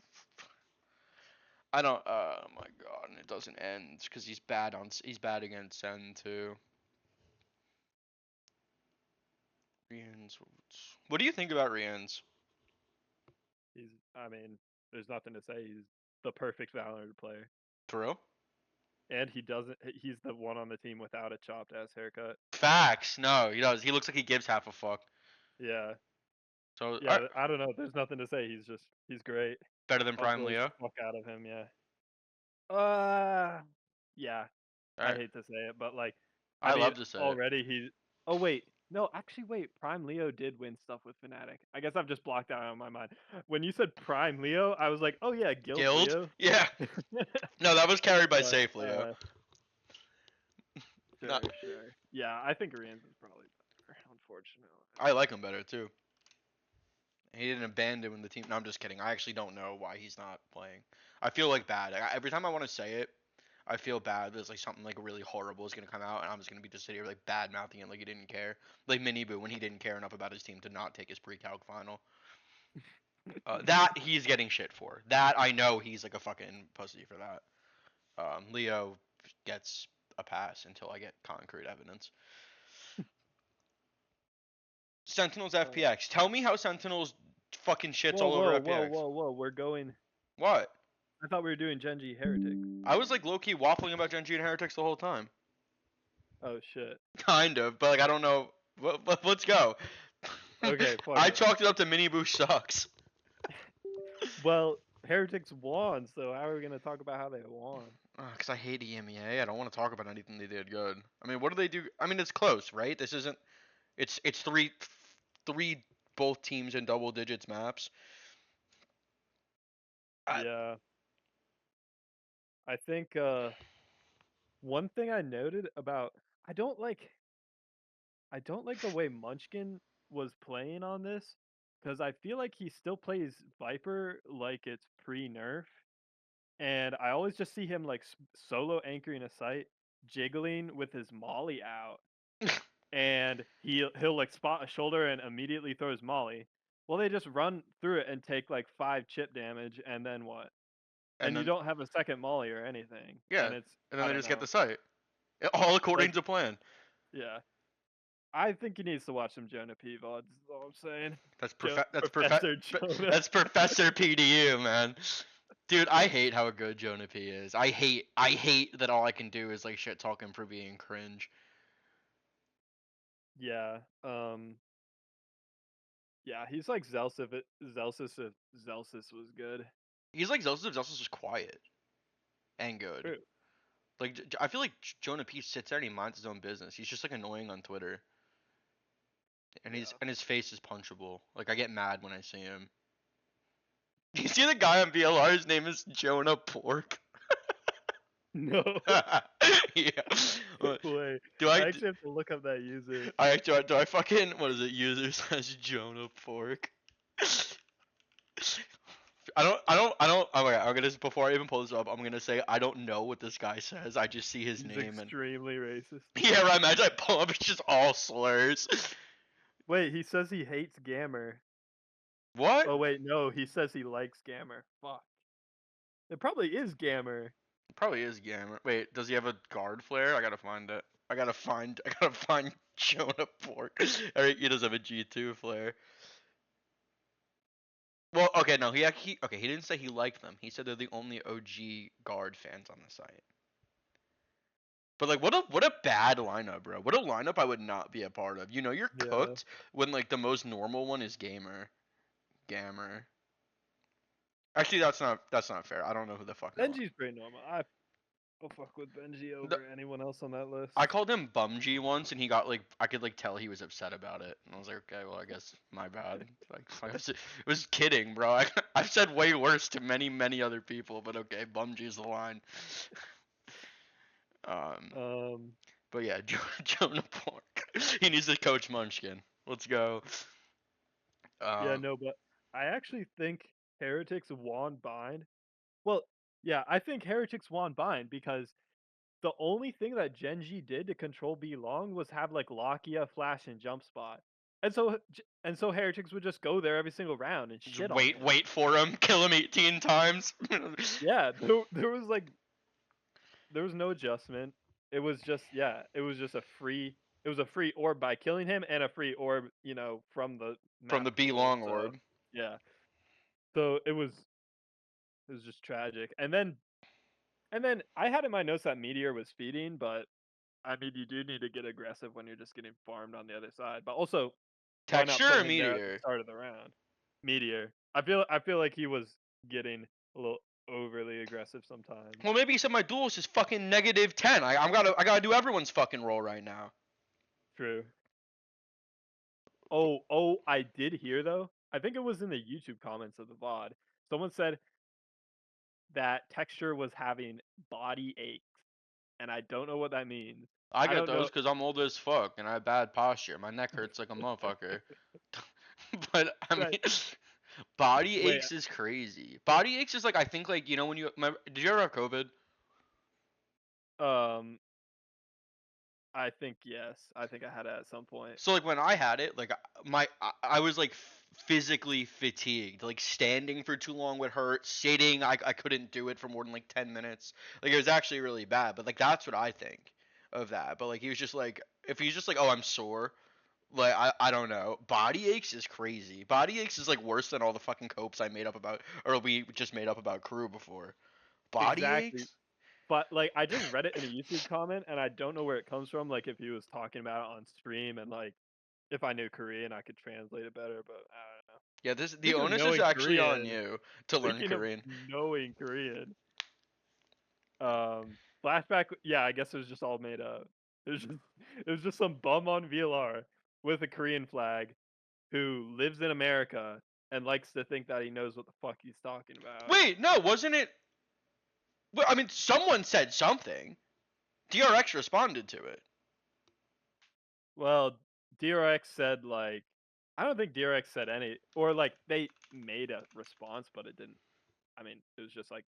I don't. Oh my god, and it doesn't end because he's bad against Sen too. Rian's. What do you think about Rian's? I mean, there's nothing to say. He's the perfect Valorant player, For real? and he doesn't. He's the one on the team without a chopped ass haircut. Facts. No, he does. He looks like he gives half a fuck. Yeah, So, yeah. I don't know. There's nothing to say. He's great. better than Prime Uploads the Leo. fuck out of him. Yeah. Uh, yeah. All I right. hate to say it, but like, I I mean, love to say it. already he. Oh wait, no, actually, wait. Prime Leo did win stuff with Fnatic. I guess I've just blocked that out of my mind. When you said Prime Leo, I was like, oh yeah, Guild Guild? Leo. Yeah. No, that was carried by But Safe Leo. sure, Not. sure. Yeah, I think Rian's is probably better, unfortunately. I like him better too. He didn't abandon the team. No, I'm just kidding. I actually don't know why he's not playing. I feel like bad. Every time I want to say it, I feel bad. There's like something like really horrible is gonna come out, and I'm just gonna be just sitting here like bad mouthing it like he didn't care. Like Minibu when he didn't care enough about his team to not take his pre-calc final. That he's getting shit for. That I know he's like a fucking pussy for that. Leo gets a pass until I get concrete evidence. Sentinels FPX. Tell me how Sentinels fucking shits Whoa, all over whoa, whoa, FPX. whoa, whoa. We're going. What? I thought we were doing Genji Heretic. I was like low key waffling about Genji and Heretics the whole time. Oh shit. Kind of, but like I don't know. Let's go. Okay, fuck I it. chalked it up to Mini Boo sucks. Well, Heretics won, so how are we gonna talk about how they won? Cause I hate EMEA. I don't want to talk about anything they did good. I mean, what do they do? I mean, it's close, right? This isn't. It's three both teams in double digits maps. I, Yeah, I think one thing I noted about I don't like I don't like the way Munchkin was playing on this because I feel like he still plays Viper like it's pre-nerf, and I always just see him like solo anchoring a site, jiggling with his molly out, and he'll like spot a shoulder and immediately throw his molly. Well, they just run through it and take like 5 chip damage, and then what? and And you then don't have a second molly or anything, yeah, and it's and then I they don't just get know, the site. All according like to plan. yeah. I think he needs to watch some Jonah P VODs. Is all I'm saying. That's Professor Jonah. that's Professor PDU, man. Dude, I hate how good Jonah P is. I hate that all I can do is like shit talk him for being cringe. Yeah. Yeah, he's like Zelsis. Zelsis if Zelsis was good. He's like Zelsus if Zelsus is quiet and good. True. Like I feel like Jonah P sits there and he minds his own business. He's just like annoying on Twitter. And Yeah. his face is punchable. Like I get mad when I see him. You see the guy on BLR? His name is Jonah Pork. No Yeah. way. Do I I actually have to look up that user. do I fucking what is it? User says Jonah Pork. Oh my god, I'm gonna before I even pull this up, I'm gonna say I don't know what this guy says. I just see his He's name and extremely racist. yeah, right. Imagine I pull up, it's just all slurs. Wait, he says he hates Gammer. What? Oh wait, no, he says he likes Gammer. Fuck. It probably is Gammer. Probably is Gamer. Wait, does he have a guard flare? I gotta find it. I gotta find Jonah Pork. Alright, he does have a G2 flare. Well, okay, no, he didn't say he liked them. He said they're the only OG guard fans on the site. But like, what a bad lineup, bro. What a lineup I would not be a part of. You know, you're Yeah. cooked when like the most normal one is Gamer. Actually, that's not fair. I don't know who the fuck. Benji's pretty normal. I'll fuck with Benji over anyone else on that list. I called him Bumg once, and he got like I could like tell he was upset about it, and I was like, okay, well I guess my bad. Like I was kidding, bro. I've said way worse to many other people, but okay, Bumg's the line. Um, But yeah, Jonah Pork. He needs to coach Munchkin. Let's go. yeah, Um, no, but I actually think Heretics won bind. Well, yeah, I think Heretics won bind because the only thing that Genji did to control B long was have like Lakia, Flash, and Jump Spot. And so Heretics would just go there every single round and just shit on wait, him. wait for him, kill him 18 times. Yeah, there was no adjustment. It was just a it was a free orb by killing him and a free orb, from the from map the B pool. long So orb. yeah, so it was just tragic. And then I had in my notes that Meteor was feeding, but I mean, you do need to get aggressive when you're just getting farmed on the other side. But also, why not Texture put or him there at the Meteor? start of the round? Meteor. I feel like he was getting a little overly aggressive sometimes. Well, maybe some of my duels is fucking -10. I gotta do everyone's fucking role right now. True. Oh, I did hear though. I think it was in the YouTube comments of the VOD. Someone said that Texture was having body aches, and I don't know what that means. I I get don't those know. because I'm old as fuck and I have bad posture. My neck hurts like a motherfucker. But I Right. mean, body Wait, aches is crazy. Body aches is like I think like when you remember, did you ever have COVID? um, I think yes. I think I had it at some point. So like when I had it, like I was like physically fatigued. Like standing for too long would hurt. Sitting, I couldn't do it for more than like 10 minutes. Like it was actually really bad. But like that's what I think of that. But like he was just like if he's just like oh I'm sore. Like I don't know. Body aches is crazy. Body aches is like worse than all the fucking copes I made up about or we just made up about crew before. Body Exactly. aches? But like I just read it in a YouTube comment and I don't know where it comes from, like if he was talking about it on stream and like if I knew Korean I could translate it better, but I don't know. Yeah, the Speaking of onus is knowing actually on Korean, you to learn speaking of Korean. knowing Korean, flashback, yeah, I guess it was just all made up. It was just some bum on VLR with a Korean flag who lives in America and likes to think that he knows what the fuck he's talking about. Wait, no, wasn't it? Well, I mean, someone said something. DRX responded to it. Well, DRX said like I don't think DRX said any or like they made a response, but it didn't. I mean, it was just like,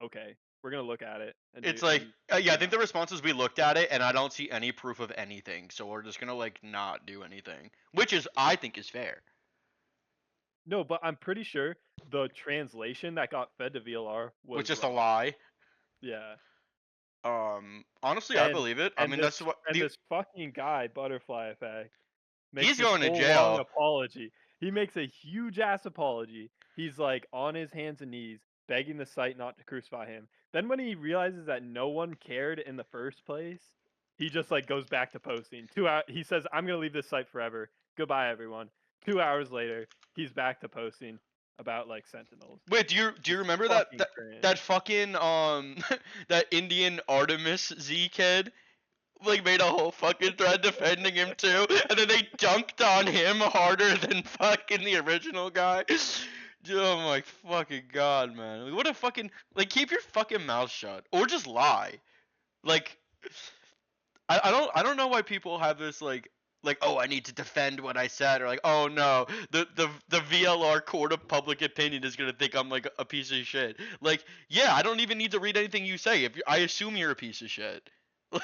okay, we're gonna look at it and do It's like, and yeah, I think the response is we looked at it and I don't see any proof of anything, so we're just gonna like not do anything, which is I think is fair. no, but I'm pretty sure the translation that got fed to VLR Which was is just a wrong. lie. Yeah. Honestly, I And believe it. I and mean, this that's what and this fucking guy, Butterfly Effect, makes he's this going to whole long jail. apology. He makes a huge ass apology. He's like on his hands and knees, begging the site not to crucify him. Then when he realizes that no one cared in the first place, he just like goes back to posting. 2 hours. He says, "I'm gonna leave this site forever. Goodbye, everyone." 2 hours later, he's back to posting about like Sentinels. Wait, do you It's remember that fucking that cringe. that fucking that Indian Artemis Z kid? Like made a whole fucking thread defending him too, and then they dunked on him harder than fucking the original guy. Oh my fucking god, man! Like, what a fucking like keep your fucking mouth shut or just lie. Like I don't know why people have this like oh I need to defend what I said or like oh no the VLR court of public opinion is gonna think I'm like a piece of shit. Like yeah I don't even need to read anything you say if I assume you're a piece of shit.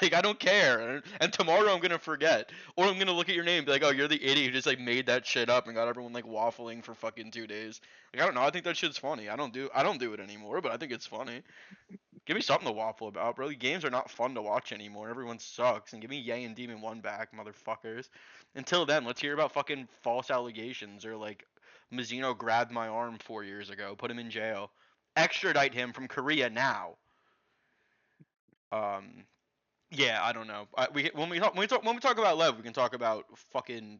Like I don't care and tomorrow I'm gonna forget or I'm gonna look at your name and be like oh you're the idiot who just like made that shit up and got everyone like waffling for fucking 2 days. Like I don't know I think that shit's funny. I don't do it anymore but I think it's funny. Give me something to waffle about, bro. The games are not fun to watch anymore. Everyone sucks. And give me Yay and Demon 1 back, motherfuckers. Until then, let's hear about fucking false allegations or like Mizuno grabbed my arm 4 years ago, put him in jail. Extradite him from Korea now. Um, yeah, I don't know. When we talk about Lev, we can talk about fucking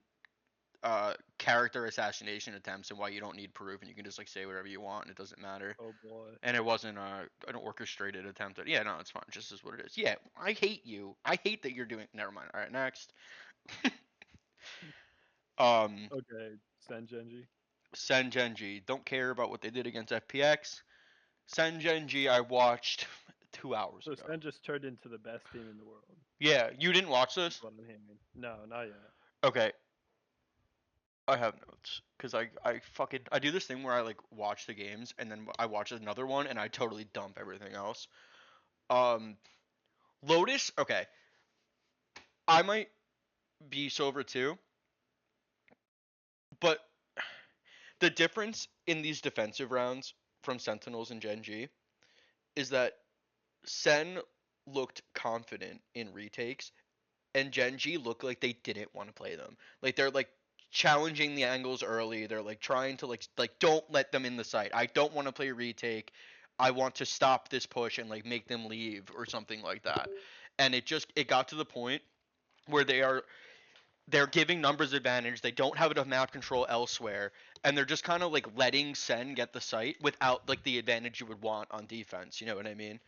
character assassination attempts and why you don't need proof and you can just like say whatever you want and it doesn't matter. Oh boy. And it wasn't an orchestrated attempt at. Yeah, no, it's fine. Just is what it is. Yeah, I hate you. I hate that you're doing. Never mind. All right, next. um, Okay, Sengenji. Sengenji. Don't care about what they did against FPX. Sengenji, I watched 2 hours So ago. Sen just turned into the best team in the world. Yeah, you didn't watch Is this? what I'm hearing. No, not yet. Okay, I have notes because I fucking I do this thing where I like watch the games and then I watch another one and I totally dump everything else. Um, Lotus. Okay, I might be sober too, but the difference in these defensive rounds from Sentinels and Gen G is that Sen looked confident in retakes and Genji look like they didn't want to play them. Like they're like challenging the angles early. They're like trying to like don't let them in the site. I don't want to play retake. I want to stop this push and like make them leave or something like that. And it got to the point where they're giving numbers advantage. They don't have enough map control elsewhere, and they're just kind of like letting Sen get the site without like the advantage you would want on defense. You know what I mean?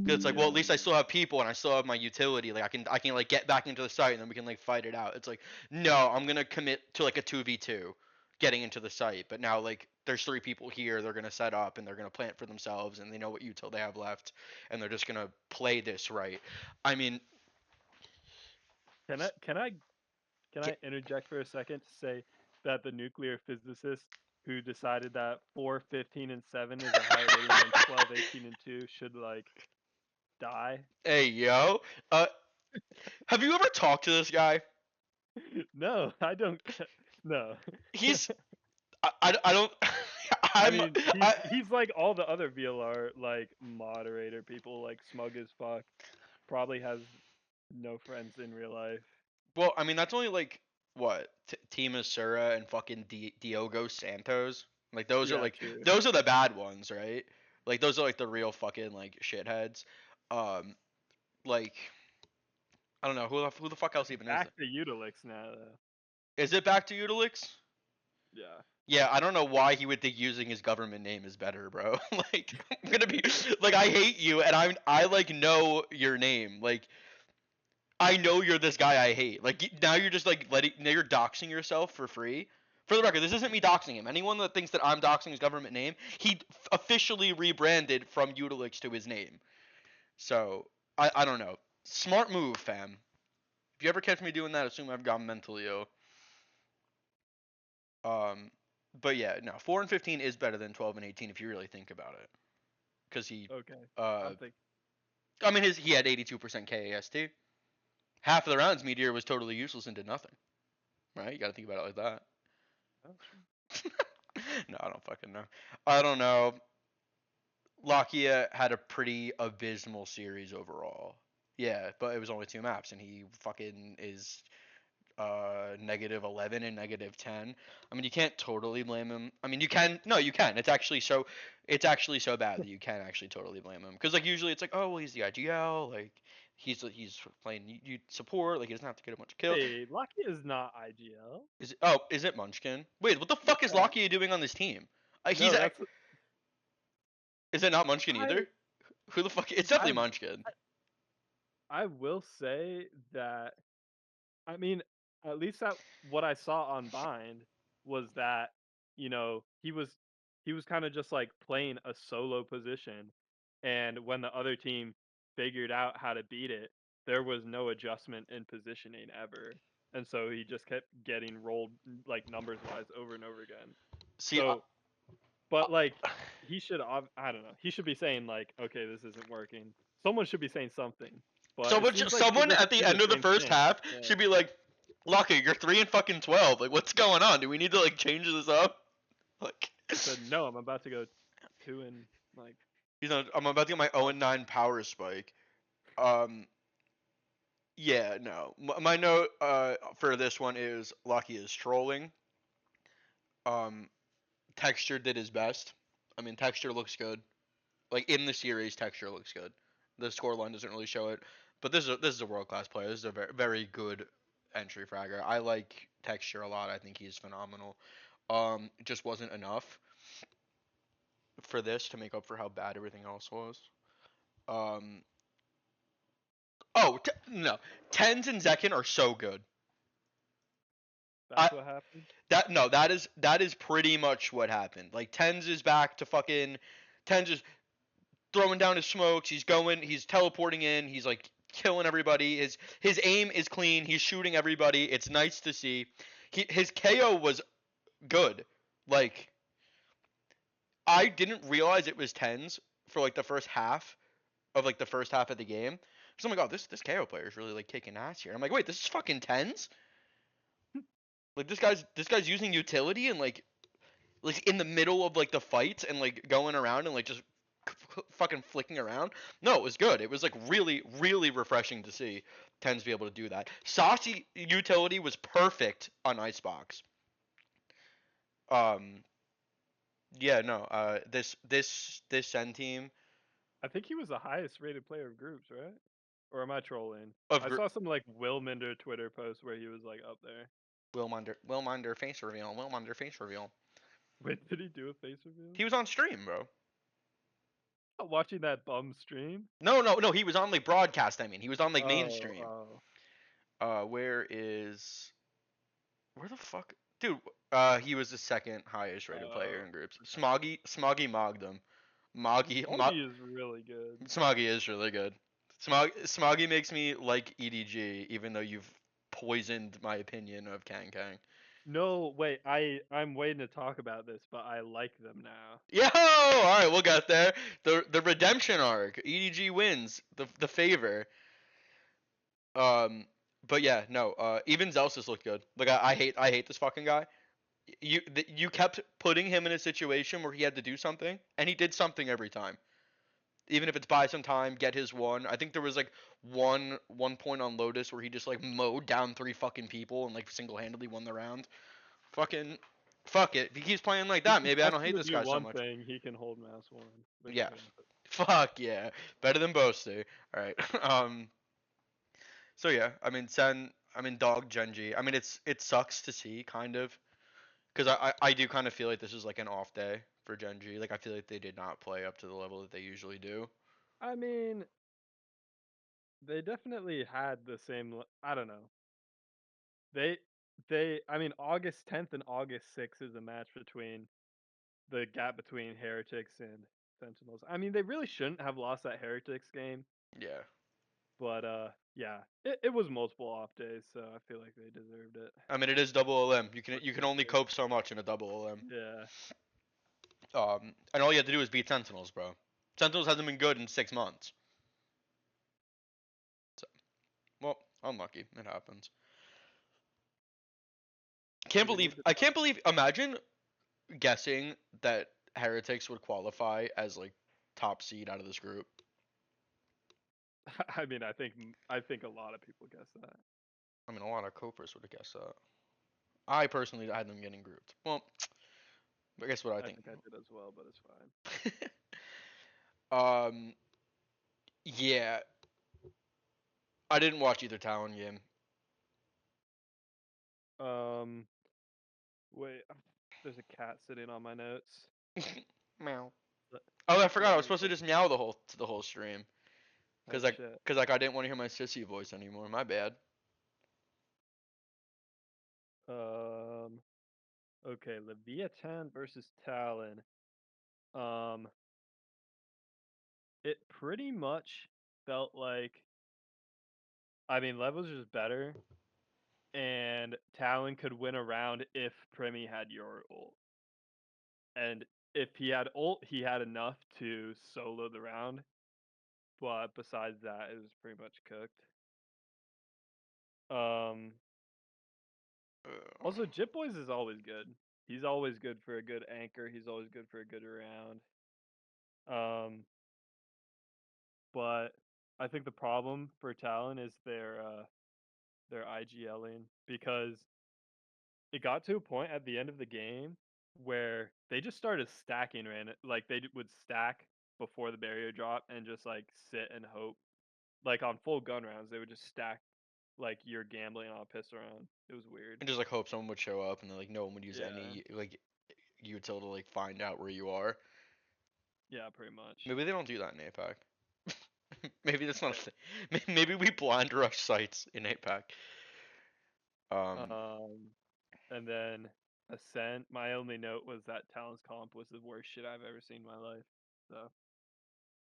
'Cause it's like, well, at Yeah. least I still have people and I still have my utility. Like I can like get back into the site and then we can like fight it out. It's like, no, I'm gonna commit to like a 2v2 getting into the site. But now like there's three people here. They're gonna set up and they're gonna plant for themselves and they know what util they have left and they're just gonna play this right. I mean, Can I can I can yeah, I interject for a second to say that the nuclear physicist who decided that 4, 15, and 7 is a higher rating than 12, 18, and 2 should like die? hey yo, uh, have you ever talked to this guy? No, I don't. No. He's I don't I I'm mean, I he's like all the other VLR like moderator people, like smug as fuck. Probably has no friends in real life. well, I mean that's only like what Team Asura and fucking Diogo Santos. Like Yeah, true. those are the bad ones, right? Like those are like the real fucking like shitheads. Um, like I don't know who the fuck else even is Back it? to Utilix now, though. Is it back to Utilix? Yeah. Yeah, I don't know why he would think using his government name is better, bro. Like I'm gonna be like I hate you and I like know your name. Like I know you're this guy I hate. Like now you're just like now you're doxing yourself for free. For the record, this isn't me doxing him. Anyone that thinks that I'm doxing his government name, he officially rebranded from Utilix to his name. So I don't know. Smart move, fam. If you ever catch me doing that, assume I've gone mentally ill. Um, but yeah, no, 4 and 15 is better than 12 and 18 if you really think about it. Because Okay. uh, I'm thinking. I mean, he had 82% KAST. Half of the rounds, Meteor was totally useless and did nothing. Right? You got to think about it like that. Oh, sure. No, I don't fucking know. I don't know. Lakia had a pretty abysmal series overall. Yeah, but it was only two maps, and he fucking is -11 and -10. I mean, you can't totally blame him. I mean, you can. No, you can. It's actually so bad that you can actually totally blame him. Because like usually it's like, oh well, he's the IGL. Like he's playing you support. Like he doesn't have to get a bunch of kills. Wait, Lucky is not IGL. Is it Munchkin? Wait, what the fuck is Yeah. Lakia doing on this team? He's No, that's Is it not Munchkin I. either? Who the fuck? It's I. definitely Munchkin. I will say that. I mean, at least that what I saw on Bind was that he was kind of just like playing a solo position, and when the other team figured out how to beat it, there was no adjustment in positioning ever, and so he just kept getting rolled like numbers wise over and over again. See, So, but like he should I don't know, he should be saying like, okay, this isn't working. Someone should be saying something, but it seems like they someone just at the do the end of the same first thing. half Yeah. should be like, Lucky, you're 3 and fucking 12. Like, what's going on? Do we need to like change this up? Like, He said, "No, I'm about to go 2 and like." I'm about to get my 0 and 9 power spike. Um, yeah, no. My note for this one is Lucky is trolling. Um, Texture did his best. I mean, Texture looks good. Like in the series, Texture looks good. The scoreline doesn't really show it, but this is a world class player. This is a very good entry fragger. I like Texture a lot. I think he's phenomenal. It just wasn't enough for this to make up for how bad everything else was. Um, no, Tens and Zekin are so good. I That's what happened. that no, that is pretty much what happened. Like Tens is back to fucking Tens is throwing down his smokes. He's teleporting in. He's like killing everybody. His aim is clean. He's shooting everybody. It's nice to see. His KO was good. Like I didn't realize it was tens for like the first half of the game. So I'm like, oh, this KO player is really like kicking ass here. I'm like, wait, this is fucking tens. Like this guy's using utility and like in the middle of like the fights and like going around and like just fucking flicking around. No, it was good. It was like really, really refreshing to see Tens be able to do that. Saucy utility was perfect on Icebox. Um, yeah, no. This Sen team I think he was the highest rated player of groups, right? Or am I trolling? of I saw some like Wilminder Twitter post where he was like up there. Willminder face reveal. Willminder face reveal. Wait, did he do a face reveal? He was on stream, bro. Watching that bum stream? No. He was on like broadcast. I mean, he was on like Oh, mainstream. oh, Where the fuck, dude? He was the second highest rated player oh. in groups. Okay. Smoggy mogged him. Smoggy is really good. Smoggy is really good. Smoggy makes me like EDG, even though you've poisoned my opinion of Kang Kang. No, wait, I'm waiting to talk about this, but I like them now. Yo, all right, we'll get there. The redemption arc. EDG wins the favor. Um, but yeah, no. Even Zelsis looked good. Like I hate this fucking guy. You kept putting him in a situation where he had to do something, and he did something every time. Even if it's buy some time, get his one. I think there was like one point on Lotus where he just like mowed down three fucking people and like single handedly won the round. Fucking fuck it. If he keeps playing like He that, can maybe I test don't hate you to this do guy so one much. thing, he can hold mouse one. But Yeah. yeah. Fuck yeah. Better than Boasty. Alright. So yeah, I mean Sen, I mean Dog Genji. I mean it sucks to see kind of. Because I do kind of feel like this is like an off day for Genji. Like I feel like they did not play up to the level that they usually do. I mean, they definitely had the same. I don't know. They I mean, August 10th and August 6th is a match between the gap between Heretics and Sentinels. I mean, they really shouldn't have lost that Heretics game, Yeah. but yeah, it was multiple off days, so I feel like they deserved it. I mean it is double LM. But You can it's only good. cope so much in a double LM. Yeah. And all you have to do is beat Sentinels, bro. Sentinels hasn't been good in 6 months. So, well, unlucky. It happens. Do we need to I can't believe. Imagine guessing that Heretics would qualify as like top seed out of this group. I mean, I think a lot of people guess that. I mean, a lot of copers would have guessed that. I personally had them getting grouped. Well, I guess what I I think. think I did as well, but it's fine. um, yeah, I didn't watch either Talon game. Um, wait, there's a cat sitting on my notes. Meow. Let, Oh, I forgot. I let was me supposed to look. just meow the whole stream. Oh Cause like, shit. cause like I didn't want to hear my sissy voice anymore. My bad. Um, okay, Leviathan versus Talon. Um, it pretty much felt like, I mean, Lev was just better, and Talon could win a round if Primi had your ult. And if he had ult, he had enough to solo the round. But besides that, it was pretty much cooked. Um, Also, Jit Boys is always good. He's always good for a good anchor. He's always good for a good round. Um, but I think the problem for Talon is their IGLing, because it got to a point at the end of the game where they just started stacking like would stack before the barrier drop and just like sit and hope. Like on full gun rounds, they would just stack like you're gambling on a pistol round. It was weird. And just like hope someone would show up, and then like no one would use Yeah, any like util to like find out where you are. yeah, pretty much. Maybe they don't do that in APAC. Maybe that's not a thing. Maybe we blind rush sites in APAC. Um, Um, and then Ascent. My only note was that Talon's comp was the worst shit I've ever seen in my life. So,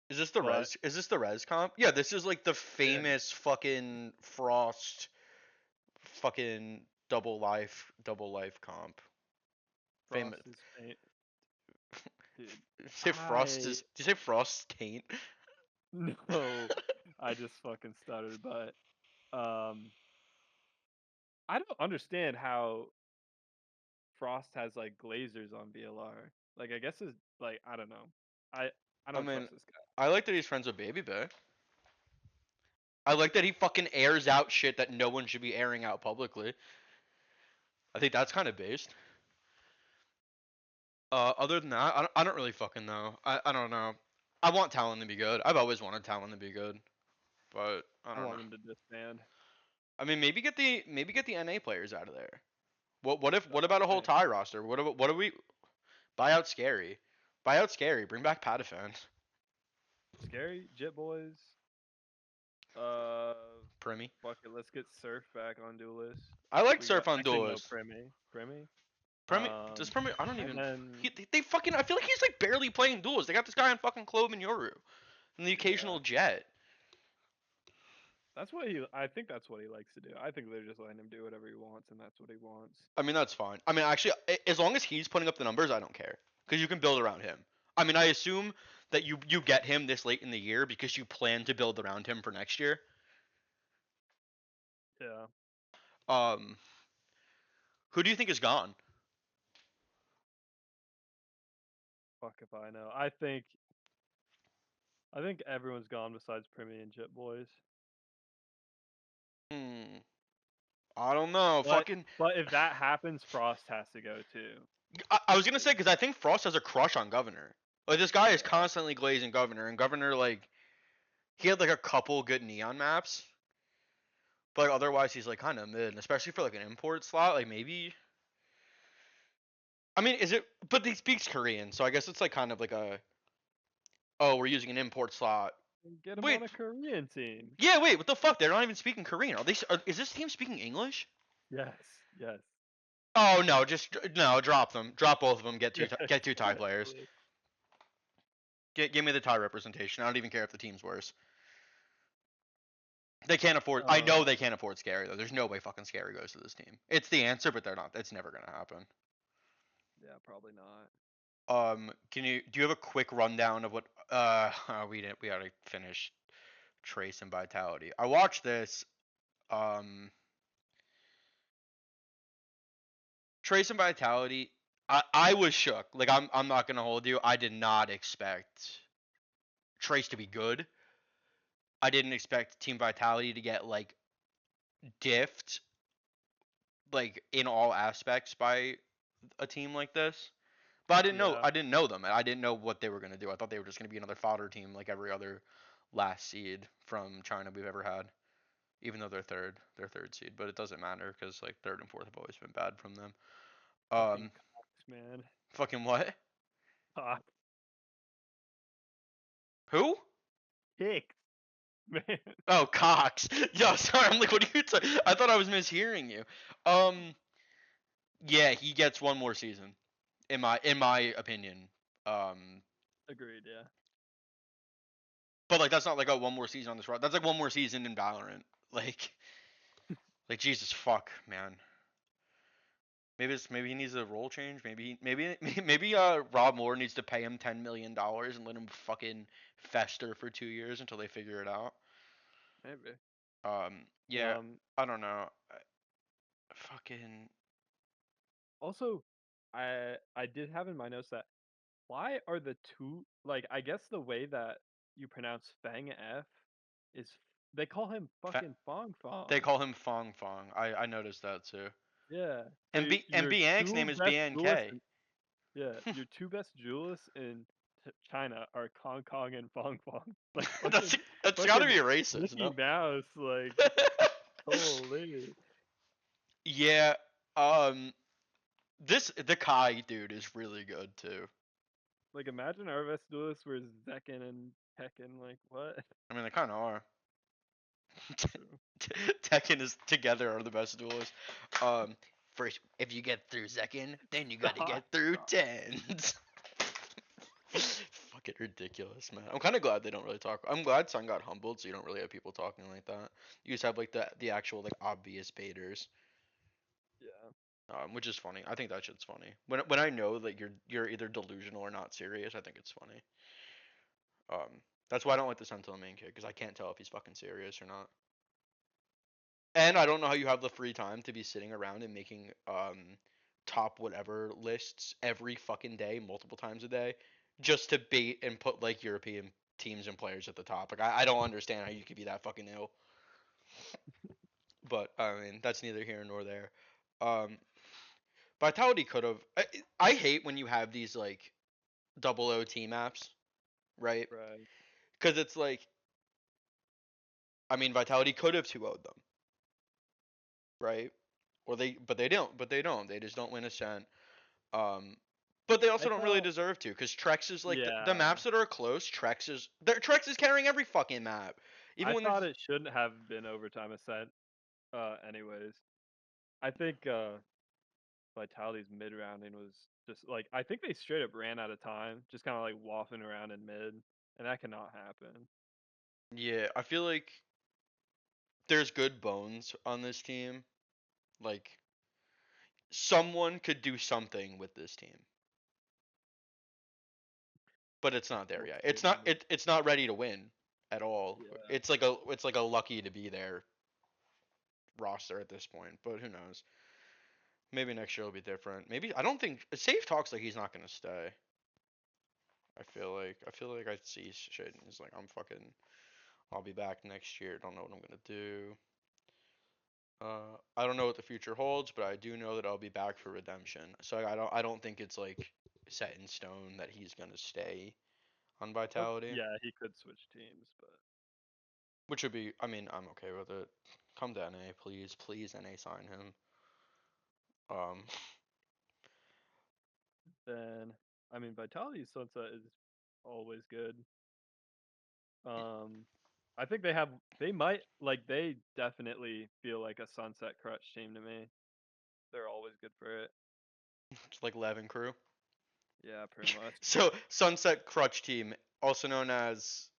is this the but res? Is this the res comp? Yeah, this is like the yeah, famous fucking Frost, fucking double life comp. Famous. Frost is faint, dude. Did you say Frost I is? Did you say Frost taint? no, I just fucking stuttered. But I don't understand how Frost has like glazers on VLR. Like, I guess it's like I don't know. I I I don't mean, trust this guy. I like that he's friends with Baby Bay. I like that he fucking airs out shit that no one should be airing out publicly. I think that's kind of based. Other than that, I don't really fucking know. I don't know. I want Talon to be good. I've always wanted Talon to be good, but I I don't know. want him to disband. I mean, maybe get the NA players out of there. What That's what about a I'm whole saying. tie roster? What do we buy out Scary? Buy out Scary. Bring back Patafan. Scary Jit Boys. Uh, Primy. fuck it. Let's get Surf back on Duelist. I like We got Surf on actually no Duelist. Primy. Primy. Primy does Primy. I don't And even. then They fucking. I feel like he's like barely playing Duelist. They got this guy on fucking Clove and Yoru, and the yeah, occasional Jet. that's what he. I think that's what he likes to do. I think they're just letting him do whatever he wants, and that's what he wants. I mean, that's fine. I mean, actually, as long as he's putting up the numbers, I don't care because you can build around him. I mean, I assume that you get him this late in the year because you plan to build around him for next year. Yeah. Um, who do you think is gone? Fuck if I know. I think everyone's gone besides Primy and Jit Boys. Hmm, I don't know. But Fucking, but if that happens, Frost has to go too. I was gonna say because I think Frost has a crush on Governor. Like this guy is Yeah. constantly glazing Governor, and Governor like he had like a couple good neon maps, but like, otherwise he's like kind of mid, and especially for like an import slot. Like maybe, I mean, is it? But he speaks Korean, so I guess it's like kind of like a oh, we're using an import slot. And get him Wait, on a Korean team. yeah, wait, what the fuck? They're not even speaking Korean. Is this team speaking English? Yes. Yes. Oh no, just no, drop them. Drop both of them. Yes. Get two tie players. Exactly. Give me the tie representation. I don't even care if the team's worse. They can't afford. I know Um. they can't afford Scary though. There's no way fucking Scary goes to this team. It's the answer, but they're not. It's never gonna happen. Yeah. Probably not. Do you have a quick rundown of what we didn't we already finished Trace and Vitality. I watched this um Trace and Vitality. I was shook. Like I'm not gonna hold you. I did not expect Trace to be good. I didn't expect Team Vitality to get like diffed like in all aspects by a team like this. But Yeah. I didn't know them. I didn't know what they were gonna do. I thought they were just gonna be another fodder team like every other last seed from China we've ever had. Even though they're third seed, but it doesn't matter because like third and fourth have always been bad from them. Fucking Um, Cox, man. fucking what? Cox. Who? Kicks, man. Oh, Cox. Yo, sorry. I'm like, what are you? I thought I was mishearing you. Um, yeah, he gets one more season, in my opinion. Um, Agreed. Yeah. but like that's not like a one more season on this route. That's like one more season in Valorant. Like, like Jesus fuck, man. Maybe he needs a role change. Maybe Rob Moore needs to pay him $10 million and let him fucking fester for 2 years until they figure it out. Maybe. Yeah, Um. I don't know. Fucking Also, I did have in my notes that why are the two like I guess the way that you pronounce Fang F is they call him fa- fucking Fong they Fong. call him Fong Fong. I noticed that too. Yeah. So And your Biank's two name is best duelists BNK. in, yeah, your two best duelists in China are Kong Kong and Fong Fong. Like that's fucking that's got to fucking be racist, Mickey no? Mouse. Like holy. Yeah. This the Kai dude is really good too. Like imagine our best duelists were Zekken and Tekken. Like what? I mean, they kind of are. True. Tekken is together are the best duelists. Um, First, if you get through second, then you got to God, get through God. tens. Fucking ridiculous, man. I'm kind of glad they don't really talk. I'm glad Sun got humbled, so you don't really have people talking like that. You just have like the actual like obvious baiters, Yeah. which is funny. I think that shit's funny. When I know that you're either delusional or not serious, I think it's funny. That's why I don't like the Sentinel main kid because I can't tell if he's fucking serious or not. And I don't know how you have the free time to be sitting around and making top whatever lists every fucking day, multiple times a day, just to bait and put like European teams and players at the top. Like I don't understand how you could be that fucking ill. But I mean, that's neither here nor there. Um, Vitality could have. I hate when you have these like double OT maps, right? Right. Because it's like, I mean, Vitality could have 2-0'd them, right? Or but they don't. But they don't. They just don't win a cent. Um, but they I also don't really felt deserve to, because Trex is like the yeah. maps that are close. Trex is carrying every fucking map, even I when thought there's. it shouldn't have been overtime ascent. Anyways, I think Vitality's mid rounding was just like I think they straight up ran out of time, just kind of like waffling around in mid, and that cannot happen. Yeah, I feel like there's good bones on this team. Like someone could do something with this team, but it's not there We'll yet. see. It's not ready to win at all. Yeah. It's like a lucky to be there roster at this point, but who knows? Maybe next year will be different. Maybe I don't think Safe talks like he's not gonna stay. I feel like I see shit and he's like I'll be back next year. Don't know what I'm gonna do. I don't know what the future holds, but I do know that I'll be back for redemption. So I don't think it's like set in stone that he's gonna stay on That's Vitality, yeah. He could switch teams, but which would be, I mean, I'm okay with it. Come to NA, please, please NA sign him. Um, then I mean Vitality's sunset is always good. Um, I think they might like they definitely feel like a sunset crutch team to me. They're always good for it. it's like Levin Crew. Yeah, pretty much. So Sunset Crutch Team, also known as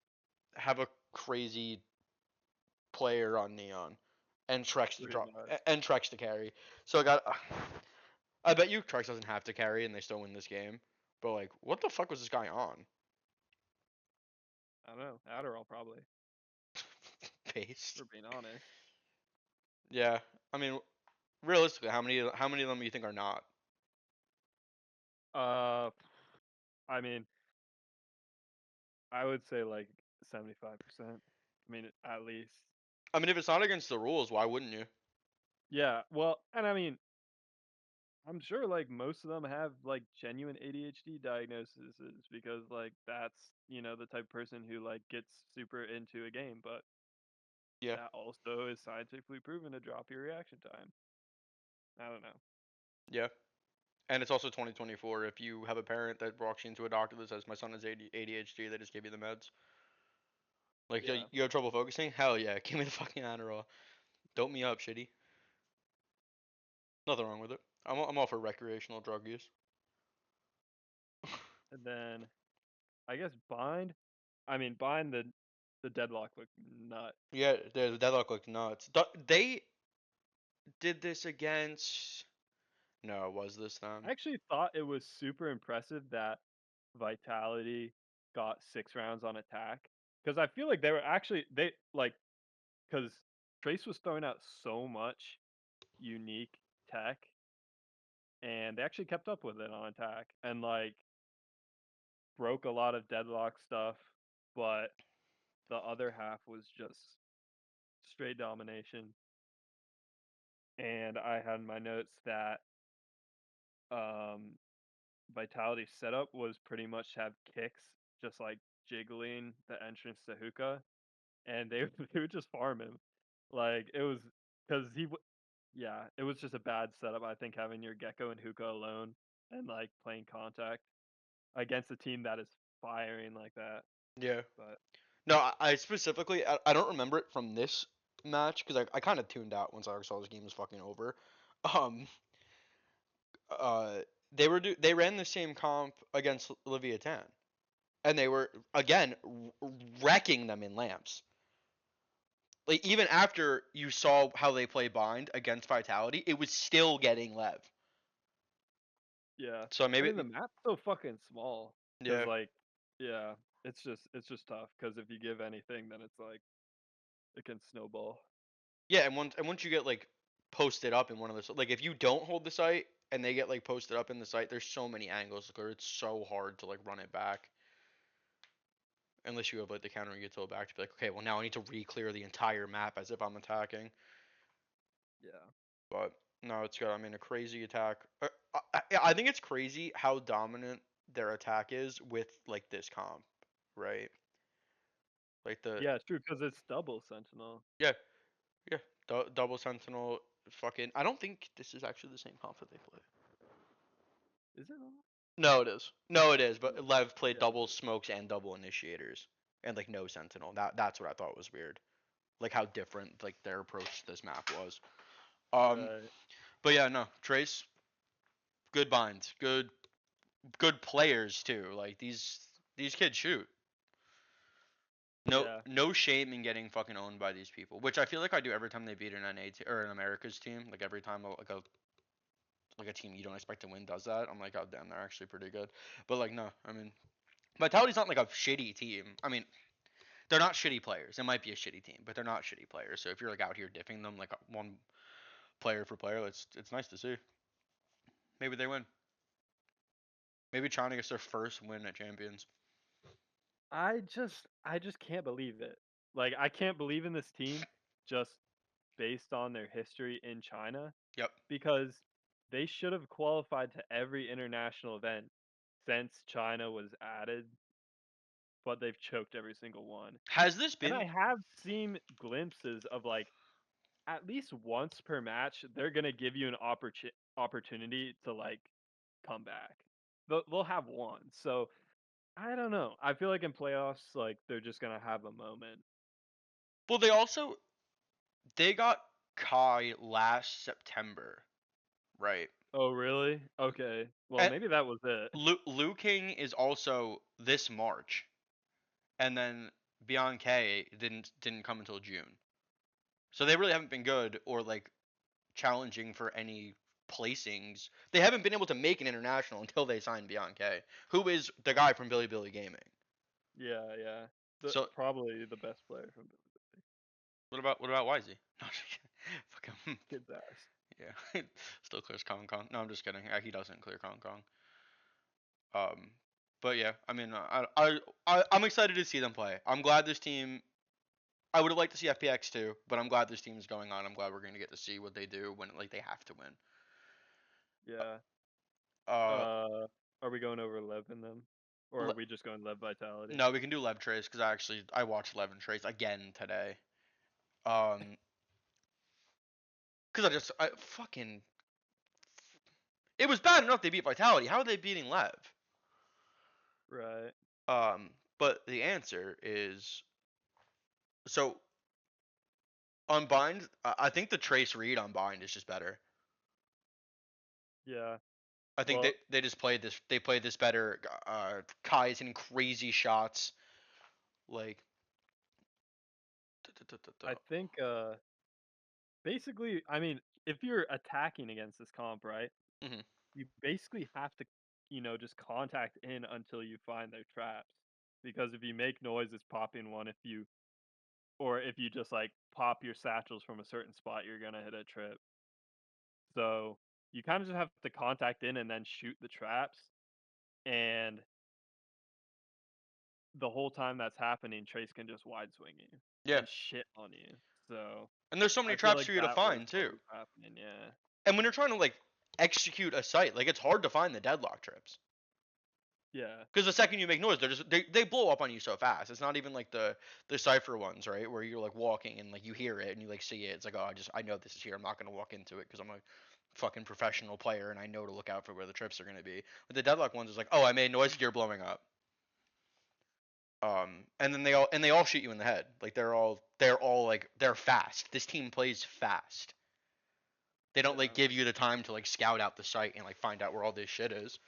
have a crazy player on Neon, and Trex to Pretty drop, much. and Trex to carry. So I bet you Trex doesn't have to carry and they still win this game. But like, what the fuck was this guy on? I don't know. Adderall probably, Based. for being honest. Yeah, I mean, realistically, how many of them you think are not? Uh, I mean, I would say like 75%. I mean, at least. I mean, if it's not against the rules, why wouldn't you? Yeah, well, and I mean, I'm sure like most of them have like genuine ADHD diagnoses because like that's, the type of person who like gets super into a game, but Yeah, that also is scientifically proven to drop your reaction time. I don't know. yeah. And it's also 2024. If you have a parent that walks you into a doctor that says my son has ADHD, they just give you the meds. Like, Yeah. you have trouble focusing? Hell yeah, give me the fucking Adderall. Dope me up, shitty. Nothing wrong with it. I'm all for recreational drug use. And then I guess bind. I mean, bind the deadlock looked nut. Yeah, the deadlock looked nuts. They did this against. No, was this them? I actually thought it was super impressive that Vitality got 6 rounds on attack because I feel like they were actually they like because Trace was throwing out so much unique tech and they actually kept up with it on attack and like broke a lot of deadlock stuff, but the other half was just straight domination. And I had in my notes that um Vitality setup was pretty much have kicks just like jiggling the entrance to hookah, and they they would just farm him. Like it was because yeah, it was just a bad setup. I think having your gecko and hookah alone and like playing contact against a team that is firing like that. Yeah. But No, I specifically I don't remember it from this match because I kind of tuned out once I saw this game was fucking over. Um, uh, they ran the same comp against Leviathan, and they were again wrecking them in lamps. Like even after you saw how they play bind against Vitality, it was still getting Lev. yeah, So I maybe mean the map's so fucking small because yeah, like yeah, it's just tough because if you give anything, then it's like it can snowball. yeah, and once you get like posted up in one of those, like if you don't hold the site and they get like posted up in the site, there's so many angles to clear. It's so hard to like run it back. Unless you have like the counter util back to be like, okay, well now I need to re-clear the entire map as if I'm attacking. Yeah. But no, it's good. I mean, a crazy attack. I think it's crazy how dominant their attack is with like this comp, right? Like the Yeah, it's true because it's double Sentinel. yeah yeah double sentinel. Fucking, I don't think this is actually the same comp that they play. Is it not? No, it is. No, it is. Yeah. But Lev played Yeah. double smokes and double initiators, and like no sentinel. That's what I thought was weird. Like how different like their approach to this map was. Um, Right. but yeah, no, Trace, good binds, good players too. Like these kids shoot. Yeah. No shame in getting fucking owned by these people, which I feel like I do every time they beat an NA or an America's team. Like every time like a team you don't expect to win does that, I'm like, oh damn, they're actually pretty good. But like no, I mean, Vitality's not like a shitty team. I mean, they're not shitty players. It might be a shitty team, but they're not shitty players. So if you're like out here diffing them like one player for player, it's nice to see. Maybe they win. Maybe China gets their first win at Champions. I just can't believe it. Like I can't believe in this team just based on their history in China Yep. because they should have qualified to every international event since China was added, but they've choked every single one. Has this And I been have seen glimpses of like at least once per match they're going to give you an opportunity to like come back. They'll have one. So I don't know. I feel like in playoffs, like they're just gonna have a moment. well? They got Kai last September, right? Oh, really? Okay. Well, And maybe that was it. Liu King is also this March, and then Beyond K didn't come until June. So they really haven't been good or like challenging for any placings. They haven't been able to make an international until they signed Beyond K, who is the guy from Billy Billy Gaming. Yeah, yeah. So Probably the best player from what about YZ? No, fuck him. kid's ass. Yeah, still clears Kong Kong. No, I'm just kidding. He doesn't clear Kong Kong. Um, but yeah, I mean, I'm excited to see them play. I'm glad this team. I would have liked to see FPX too, but I'm glad this team is going on. I'm glad we're going to get to see what they do when like they have to win. Yeah. Uh, Uh, are we going over Lev in them, or are we just going Lev Vitality? no, we can do Lev Trace because I watched Lev and Trace again today. Um, because I fucking it was bad enough they beat Vitality. How are they beating Lev? Right. Um, but the answer is so Unbind. I think the Trace read on Bind is just better. Yeah. I think Well, they just played this. They played this better. Kai is hitting crazy shots. Like, I think basically, I mean, if you're attacking against this comp, right? hmm You basically have to, just contact in until you find their traps. Because if you make noise, it's popping one. Or if you just like pop your satchels from a certain spot, you're gonna hit a trip. So you kind of just have to contact in and then shoot the traps. And the whole time that's happening, Trace can just wide swing you yeah. and shit on you. So And there's so I many feel traps like for you to that was find what too. was happening. Yeah. And when you're trying to like execute a site, like it's hard to find the deadlock trips. Yeah. Because the second you make noise, they blow up on you so fast. It's not even like the cipher ones, right? Where you're like walking and like you hear it and you like see it. It's like, oh, I know this is here. I'm not gonna walk into it because I'm a fucking professional player and I know to look out for where the trips are gonna be. But the deadlock ones is like, oh, I made noise, you're blowing up. And then they all shoot you in the head. Like they're all like they're fast. This team plays fast. They don't like Yeah. give you the time to like scout out the site and like find out where all this shit is.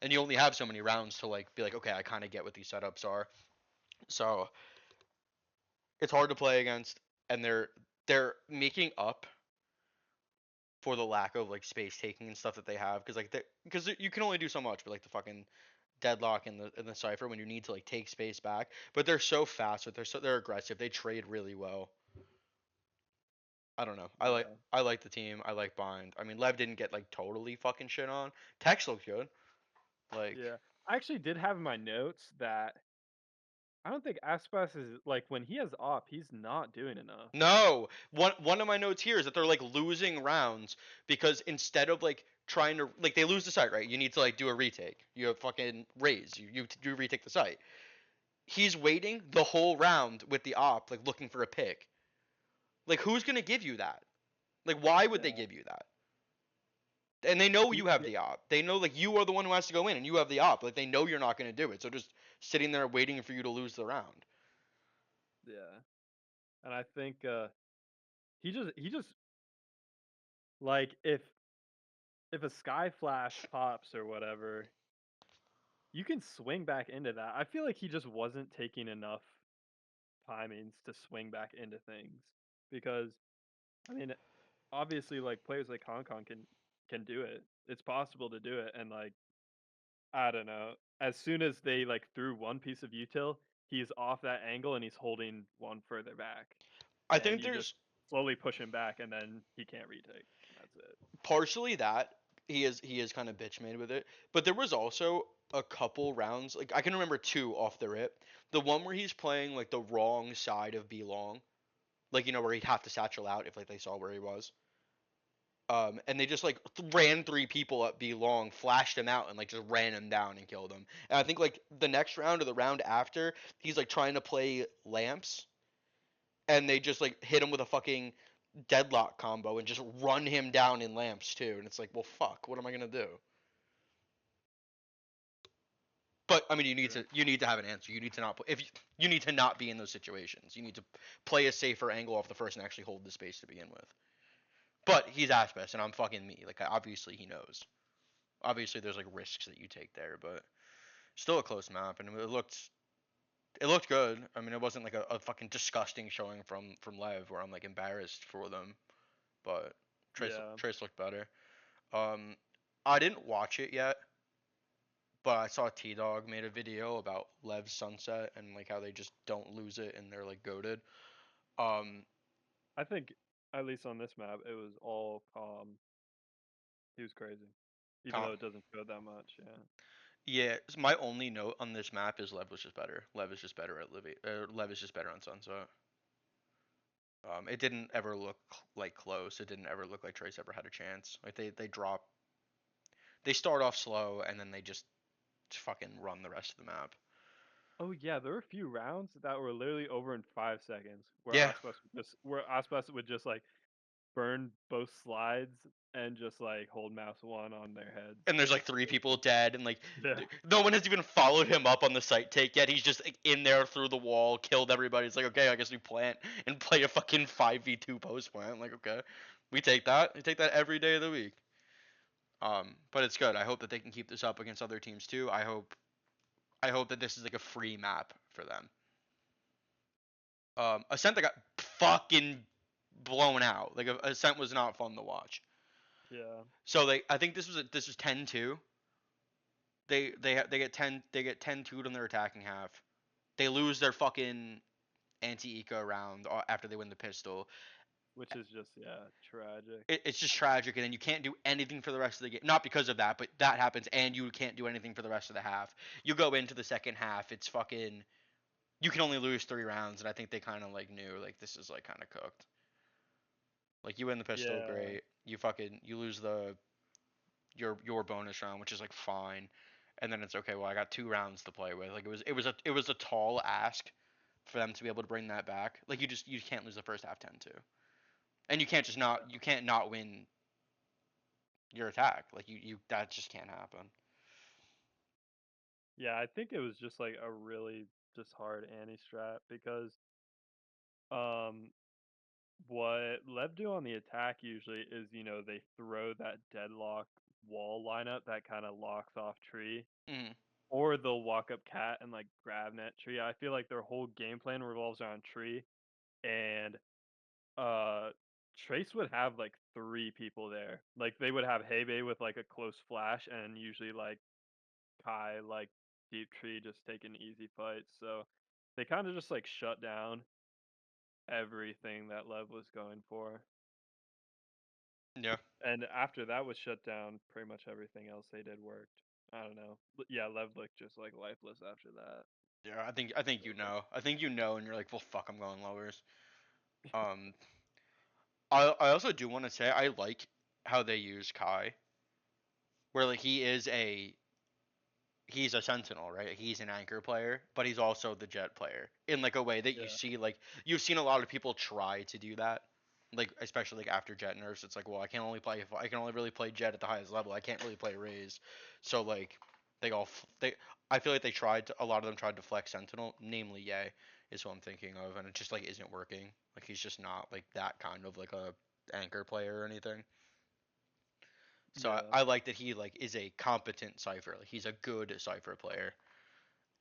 And you only have so many rounds to like be like, okay, I kind of get what these setups are. So it's hard to play against, and they're making up for the lack of like space taking and stuff that they have because you can only do so much with like the fucking deadlock and the cipher when you need to like take space back. But they're so fast, but they're aggressive. They trade really well. I don't know. Yeah. I like the team. I like Bind. I mean, Lev didn't get like totally fucking shit on. Tex looked good. Like Yeah. I actually did have in my notes that I don't think Aspas is like when he has op, he's not doing enough. no, one of my notes here is that they're like losing rounds because instead of like trying to like they lose the site, right? You need to like do a retake. You have fucking raise. You do retake the site. He's waiting the whole round with the op, like looking for a pick. Like who's gonna give you that? Like why would they Yeah. give you that? And they know He you have yeah, the op. They know like you are the one who has to go in, and you have the op. Like they know you're not gonna do it. So just sitting there waiting for you to lose the round. yeah. And I think he just like if a sky flash pops or whatever, you can swing back into that. I feel like he just wasn't taking enough timings to swing back into things because I mean, obviously like players like Hong Kong can do it. It's possible to do it and like I don't know. As soon as they like threw one piece of util, he's off that angle and he's holding one further back. I And think you just there's slowly push him back and then he can't retake. And that's it. partially that he is kind of bitch made with it, but there was also a couple rounds like I can remember two off the rip. The one where he's playing like the wrong side of B long, like where he'd have to satchel out if like they saw where he was. And they just like ran three people up B long, flashed him out, and like just ran him down and killed him. And I think like the next round or the round after, he's like trying to play lamps, and they just like hit him with a fucking deadlock combo and just run him down in lamps too. And it's like, well, fuck, what am I gonna do? But I mean, True. you need to have an answer. You need to not if you need to not be in those situations. You need to play a safer angle off the first and actually hold the space to begin with. But he's Aspes, and I'm fucking me. Like obviously he knows. Obviously there's like risks that you take there, but still a close map, and it looked good. I mean, it wasn't like a fucking disgusting showing from Lev where I'm like embarrassed for them, but Yeah. Trace looked better. Um, I didn't watch it yet, but I saw T Dog made a video about Lev's sunset and like how they just don't lose it and they're like goaded. Um, I think at least on this map it was all calm. He was crazy. Even com- though it doesn't show that much, yeah. yeah, my only note on this map is Lev was just better. Lev is just better at Livy. Lev is just better on sunset. It didn't ever look like close. It didn't ever look like Trace ever had a chance. Like they start off slow and then they just fucking run the rest of the map. Oh yeah, there were a few rounds that were literally over in 5 seconds Yeah, Where Aspas would just like burn both slides and just like hold mouse one on their heads. and there's like three people dead, and like Yeah. no one has even followed him up on the site take yet. He's just like, in there through the wall, killed everybody. It's like okay, I guess we plant and play a fucking 5v2 post plant. I'm like okay, we take that. We take that every day of the week. But it's good. I hope that they can keep this up against other teams too. I hope that this is like a free map for them. Ascent that got fucking blown out. Like Ascent was not fun to watch. Yeah. So I think this was 10-2. They get 10-2 on their attacking half. They lose their fucking anti-eco round after they win the pistol. Which is just yeah, tragic. It's just tragic, and then you can't do anything for the rest of the game. Not because of that, but that happens, and you can't do anything for the rest of the half. You go into the second half, it's fucking. You can only lose 3 rounds, and I think they kind of like knew like this is like kind of cooked. Like you win the pistol, Yeah. great. You lose your bonus round, which is like fine, and then it's okay. Well, I got 2 rounds to play with. Like it was a tall ask for them to be able to bring that back. Like you can't lose the first half 10-2, and you can't not win your attack. Like you that just can't happen. Yeah, I think it was just like a really just hard anti strat because um what Lev do on the attack usually is, they throw that deadlock wall lineup that kind of locks off tree. Mm, Or they'll walk up cat and like grab net tree. I feel like their whole game plan revolves around tree. And uh Trace would have like three people there. Like they would have Hebe with like a close flash and usually like Kai like deep tree just taking easy fights. So they kind of just like shut down everything that Lev was going for. Yeah. And after that was shut down, pretty much everything else they did worked. I don't know. Yeah, Lev looked just like lifeless after that. Yeah, I think you know. I think you know, and you're like, well, fuck, I'm going lowers. Um, I also do want to say I like how they use Kai, where like he's a sentinel, right? He's an anchor player, but he's also the jet player in like a way that you Yeah, see like you've seen a lot of people try to do that. Like especially like after jet nerfs, it's like, well, I can only really play jet at the highest level. I can't really play Raze. So like they I feel like a lot of them tried to flex sentinel, namely Ye is who I'm thinking of, and it just like isn't working. Like he's just not like that kind of like a anchor player or anything. So yeah. I like that he like is a competent cipher. Like he's a good cipher player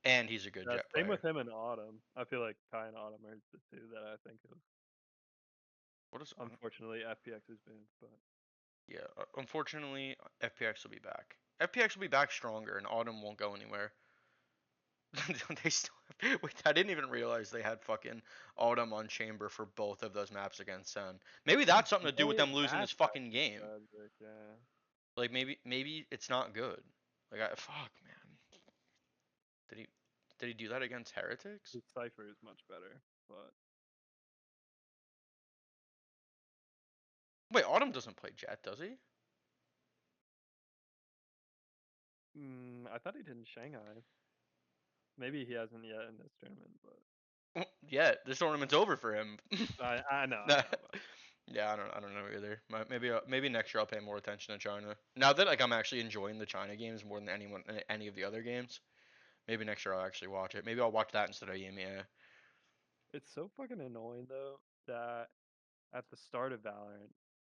and he's a good Yeah, jet same player. with him and Autumn. I feel like Kai and Autumn are the two that I think of. What is? Unfortunately, FPX has been, but Yeah. Unfortunately, FPX will be back. FPX will be back stronger, and Autumn won't go anywhere. They still wait. I didn't even realize they had fucking Autumn on Chamber for both of those maps against Sen. Maybe that's something to do with they them losing that's this fucking actually game. tragic. Yeah, Like maybe it's not good. Like fuck man. Did he did he do that against Heretics? his cipher is much better, but Wait, Autumn doesn't play Jet, does he? I thought he did in Shanghai. Maybe he hasn't yet in this tournament, but Yeah, this tournament's over for him. I Nah. know, but Yeah, I don't know either. Maybe next year I'll pay more attention to China. Now that like I'm actually enjoying the China games more than any of the other games. Maybe next year I'll actually watch it. Maybe I'll watch that instead of EMEA. it's so fucking annoying though that at the start of Valorant,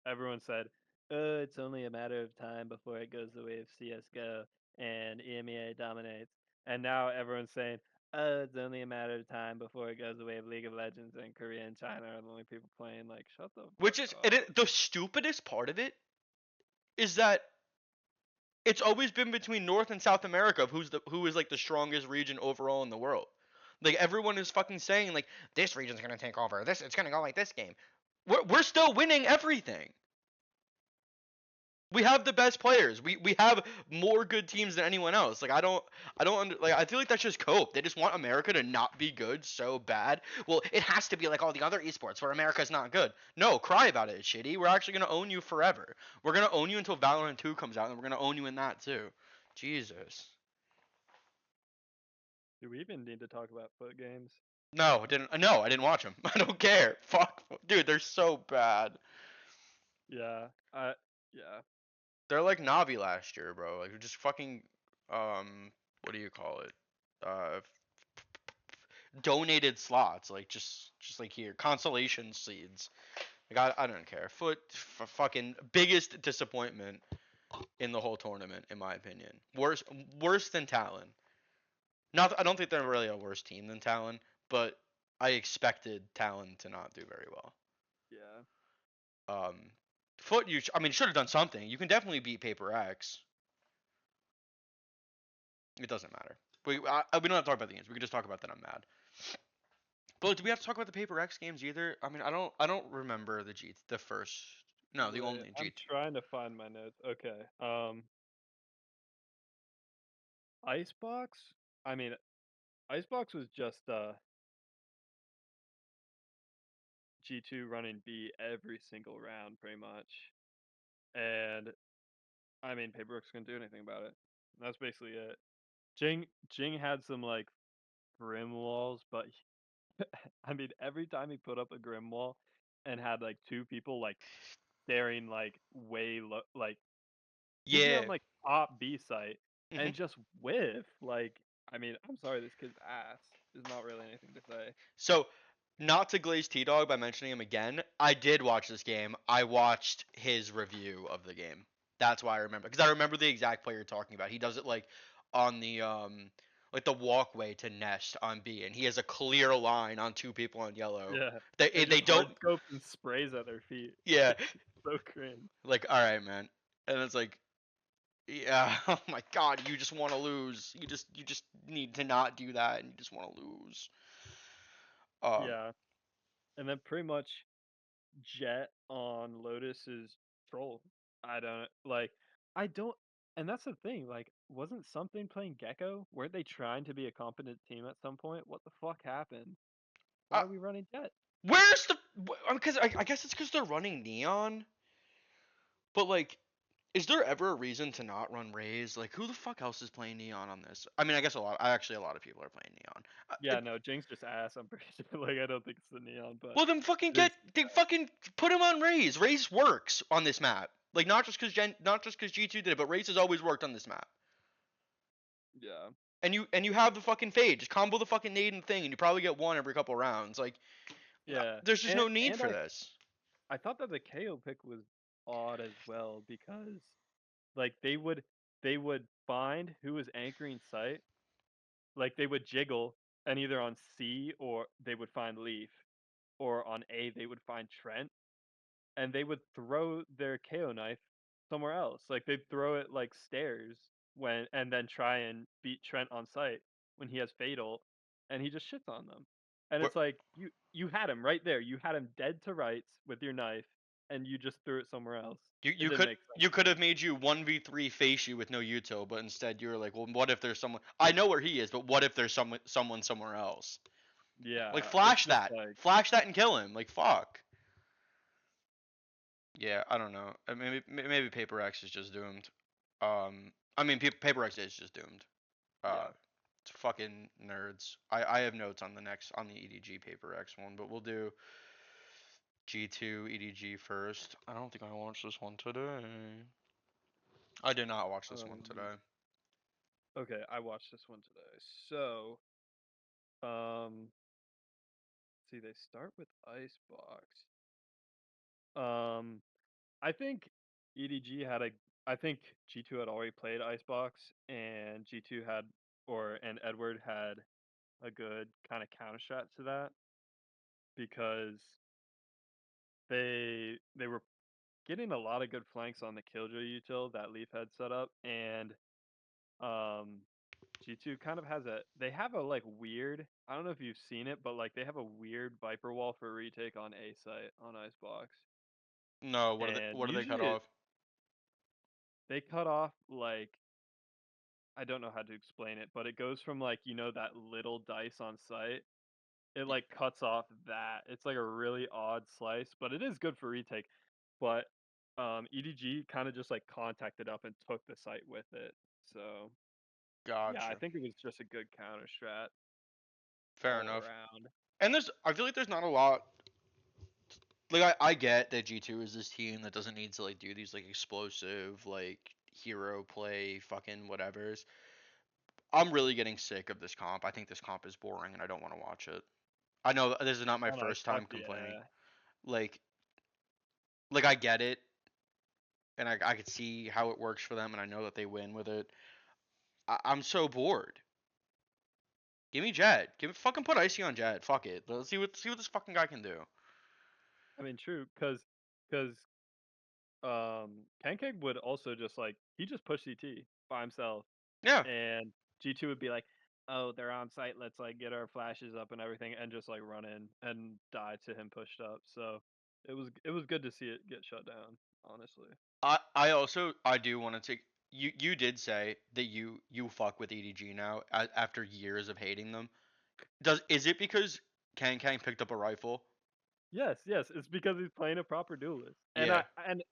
everyone said, it's only a matter of time before it goes the way of CS:GO and EMEA dominates." And now everyone's saying, it's only a matter of time before it goes the way of League of Legends and Korea and China are the only people playing. Like, shut the fuck Which is up. the stupidest part of it is that it's always been between North and South America of who is like the strongest region overall in the world. Like everyone is fucking saying like this region's gonna take over. This it's gonna go like this game. We're still winning everything. We have the best players. We have more good teams than anyone else. Like I don't like I feel like that's just cope. They just want America to not be good so bad. Well, it has to be like all the other esports where America's not good. No, cry about it, shitty. We're actually gonna own you forever. We're gonna own you until Valorant 2 comes out, and we're gonna own you in that too. Jesus. Do we even need to talk about foot games? No, I didn't. No, I didn't watch them. I don't care. Fuck, dude, they're so bad. Yeah, yeah, They're like Navi last year, bro. Like just fucking what do you call it? Donated slots, like just like here, consolation seeds. Like I don't care. Fucking biggest disappointment in the whole tournament, in my opinion. Worse than Talon. Not I don't think they're really a worse team than Talon, but I expected Talon to not do very well. yeah. Um, Foot, I mean, should have done something. You can definitely beat Paper X. It doesn't matter. We don't have to talk about the games. We can just talk about that I'm mad. But do we have to talk about the Paper X games either? I mean, I don't remember the first, no, the Wait, only I'm G. trying to find my notes. Okay. Icebox. I mean, Icebox was just G2 running B every single round, pretty much. And I mean, Paperwork's couldn't do anything about it. That's basically it. Jing had some like grim walls, but I mean, every time he put up a grim wall and had like two people like staring like way low, like he'd be on Yeah. like top B site hmm and just whiff. Like, I mean, I'm sorry, this kid's ass. There's not really anything to say. So, not to glaze T Dog by mentioning him again, I did watch this game. I watched his review of the game. That's why I remember, because I remember the exact play you're talking about. He does it on the like the walkway to Nest on B, and he has a clear line on two people on yellow. Yeah, They and they just don't. hard scopes and sprays at their feet. Yeah, Like, so cringe. like all right, man. And it's like, yeah, oh my God, you just want to lose. You just need to not do that, and you just want to lose. Um, Yeah, and then pretty much Jet on Lotus is. troll. I don't like. I don't. And that's the thing. Like, wasn't something playing Gecko? Weren't they trying to be a competent team at some point? What the fuck happened? Why Uh, are we running Jet? where's the? Because I guess it's because they're running Neon. But like, is there ever a reason to not run Rays? Like, who the fuck else is playing Neon on this? I mean, I guess a lot. Actually, a lot of people are playing Neon. Yeah, no, Jing's just ass. I'm pretty sure. Like, I don't think it's the neon, but Well, then fucking it is. they fucking put him on Rays. Rays works on this map. Like, not just because G2 did it, but Rays has always worked on this map. Yeah, And you have the fucking fade. Just combo the fucking nade and thing, and you probably get one every couple rounds. Like, yeah, there's just no need and for this. I thought that the KO pick was odd as well because like they would find who was anchoring site. Like they would jiggle and either on C or they would find Leaf or on A they would find Trent and they would throw their KO knife somewhere else. Like they'd throw it like stairs when and then try and beat Trent on site when he has fatal and he just shits on them. And What it's like you had him right there. You had him dead to rights with your knife and you just threw it somewhere else. It didn't make sense you to could me. have made you 1v3 face you with no util, but instead you were like, well, what if there's someone? I know where he is, but what if there's someone somewhere else? Like, Yeah, it's just like flash that and kill him. Like, fuck. Yeah, I don't know. Maybe Paper X is just doomed. I mean, Paper X is just doomed. Uh, yeah. it's fucking nerds. I have notes on the EDG Paper X one, but we'll do G2 EDG first. I don't think I watched this one today. I did not watch this one Um today. okay, I watched this one today. So, um see they start with Icebox. Um I think EDG had a. I think G2 had already played Icebox, and G2 had, and Edward had a good kind of counter strat to that because they were getting a lot of good flanks on the Killjoy util that Leaf had set up, and um, G2 kind of has a. They have a like weird. I don't know if you've seen it, but like they have a weird Viper wall for retake on A site on Icebox, No, and what do they cut usually off? they cut off like I don't know how to explain it, but it goes from like, that little dice on site. It Y- like cuts off that. It's like a really odd slice, but it is good for retake. But EDG kind of just like contacted up and took the site with it. So yeah, I Gotcha. think it was just a good counter strat Fair all enough. around. And I feel like there's not a lot. Like, I get that G2 is this team that doesn't need to like do these like explosive like hero play fucking whatevers. I'm really getting sick of this comp. I think this comp is boring and I don't want to watch it. I know this is not my On first Icebox, time complaining. yeah. Like I get it and I could see how it works for them and I know that they win with it. I'm so bored. Give me Jed. Fucking put Icy on Jed. Fuck it. Let's see what this fucking guy can do. I mean, true, because Pancake would also just like he just pushed CT by himself Yeah. and G2 would be like, "Oh, they're on site. Let's like get our flashes up and everything, and just like run in and die to him pushed up." So it was good to see it get shut down. Honestly, I do want to take you did say that you fuck with EDG now after years of hating them. Is it because Kang picked up a rifle? yes, yes, it's because he's playing a proper duelist, and Yeah,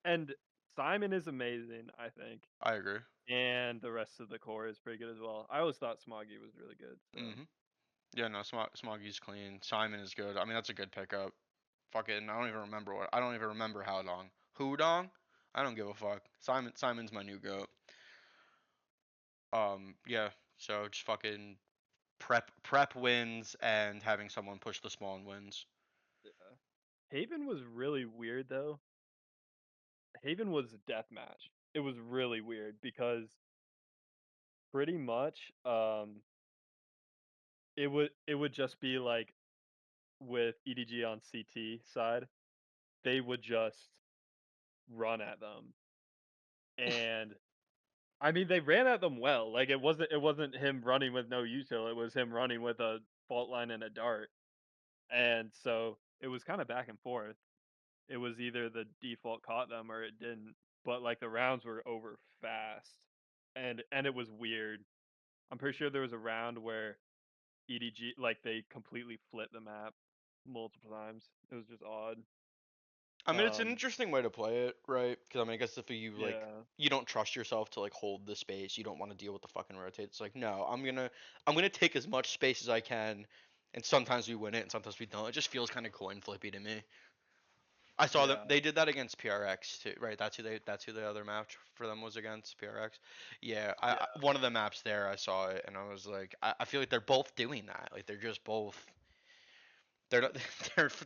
and Simon is amazing, I think, I agree. and the rest of the core is pretty good as well. I always thought Smoggy was really good. So Mhm. Yeah, no, Smoggy's clean. Simon is good. I mean, that's a good pickup. Fucking, I don't even remember how long. Hudong? I don't give a fuck. Simon's my new goat. Yeah. So just fucking prep wins and having someone push the spawn wins. yeah. Haven was really weird though. Haven was a deathmatch. It was really weird because pretty much it would just be like with EDG on CT side, they would just run at them. And I mean they ran at them well. Like it wasn't him running with no util, it was him running with a fault line and a dart. And so it was kind of back and forth. it was either the default caught them or it didn't. But like the rounds were over fast, and it was weird. I'm pretty sure there was a round where EDG like they completely flipped the map multiple times. It was just odd. I mean, it's an Um, interesting way to play it, right? Because I mean, I guess if you like, yeah, you don't trust yourself to like hold the space, you don't want to deal with the fucking rotate. It's like, no, I'm gonna take as much space as I can, and sometimes we win it, and sometimes we don't. It just feels kind of coin flippy to me. I saw them. yeah, They did that against PRX too, right? That's who the other match for them was against PRX. Yeah, yeah, one of the maps there, I saw it, and I was like, I feel like they're both doing that. Like they're just both. They're not.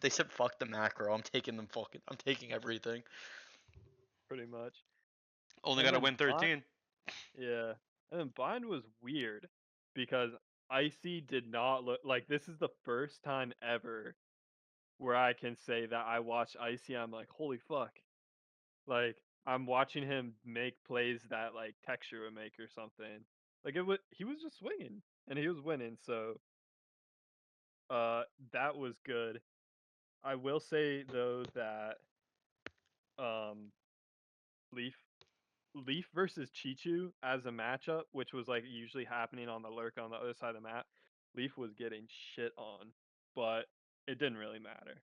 They said fuck the macro. I'm taking everything. pretty much. Only And gotta then win 13. yeah, and then Bind was weird because Icy did not look like this is the first time ever where I can say that I watched Icy. I'm like, holy fuck! Like I'm watching him make plays that like Texture would make or something. Like he was just swinging and he was winning. So uh, that was good. I will say though that um Leaf Leaf versus Chichu as a matchup, which was like usually happening on the lurk on the other side of the map, Leaf was getting shit on, but it didn't really matter.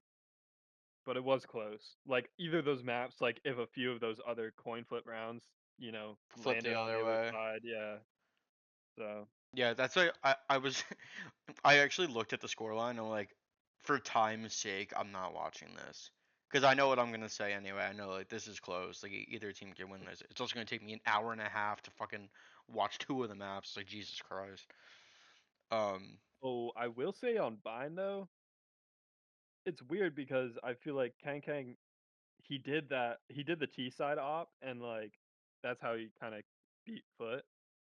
But it was close. Like either of those maps, like if a few of those other coin flip rounds, Flip the landed on the other other way. side, yeah. So Yeah, that's why I was I actually looked at the scoreline and I'm like, for time's sake, I'm not watching this. Because I know what I'm gonna say anyway. I know like this is close. Like either team can win this. It's also gonna take me an hour and a half to fucking watch two of the maps. Like Jesus Christ. Um, oh, I will say on Bind though, it's weird because I feel like Kang he did the T side op and like that's how he kind of beat Foot,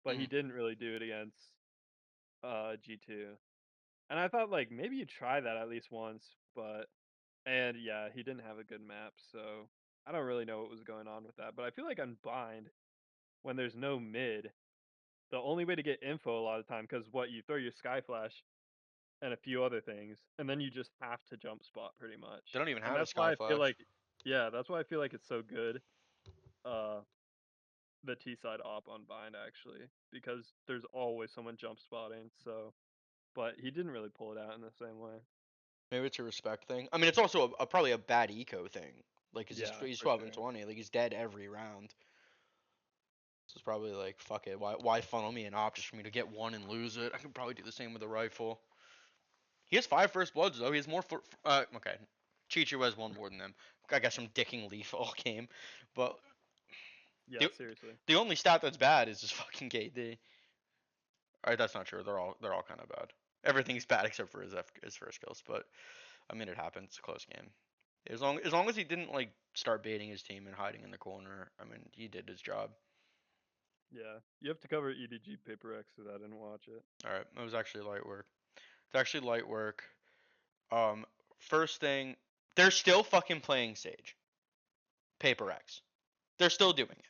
but he mhm. didn't really do it against G2. And I thought like maybe you try that at least once, but and yeah, he didn't have a good map, so I don't really know what was going on with that. But I feel like on Bind, when there's no mid, the only way to get info a lot of the time, because what you throw your Sky Flash and a few other things, and then you just have to jump spot pretty They much. don't even And have a that's sky why I feel flash. like, yeah, that's why I feel like it's so good. Uh, the T side op on Bind actually, because there's always someone jump spotting. So, but he didn't really pull it out in the same way. Maybe it's a respect thing. I mean, it's also probably a bad eco thing. Like, 'cause Yeah, he's for 12 and sure. 20. Like he's dead every round. So it's probably like, fuck it. Why funnel me an op just for me to get one and lose it? I could probably do the same with a rifle. He has five first bloods though. He has more for. Okay, Chichu has one more than them. I guess I'm dicking Leaf all game, but Yeah, the seriously. the only stat that's bad is his fucking KD. Alright, that's not true. They're all kind of bad. Everything's bad except for his first kills, but I mean it happens. It's a close game. As long as he didn't like start baiting his team and hiding in the corner, I mean he did his job. Yeah, you have to cover EDG Paper X because I didn't watch it. All right, it was actually light work. It's actually light work. Um, first thing, they're still fucking playing Sage. Paper X. They're still doing it.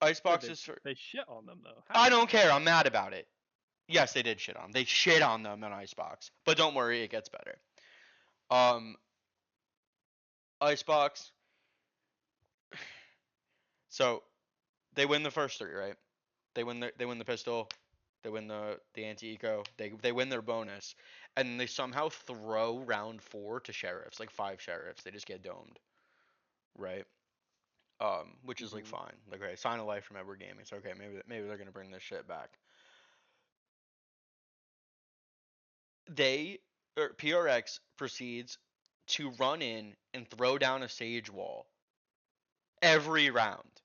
Wait, Icebox is. they shit on them though. I How? don't care. I'm mad about it. Yes, they did shit on them. They shit on them in Icebox, but don't worry, it gets better. Um, Icebox. So they win the first three, right? They win the pistol. They win the anti eco. They win their bonus, and they somehow throw round four to sheriffs, like five sheriffs. They just get domed, right? Which is like Hmm. fine. Like, okay, sign of life from Edward Gaming. It's okay. Maybe they're gonna bring this shit back. They or PRX proceeds to run in and throw down a sage wall every round,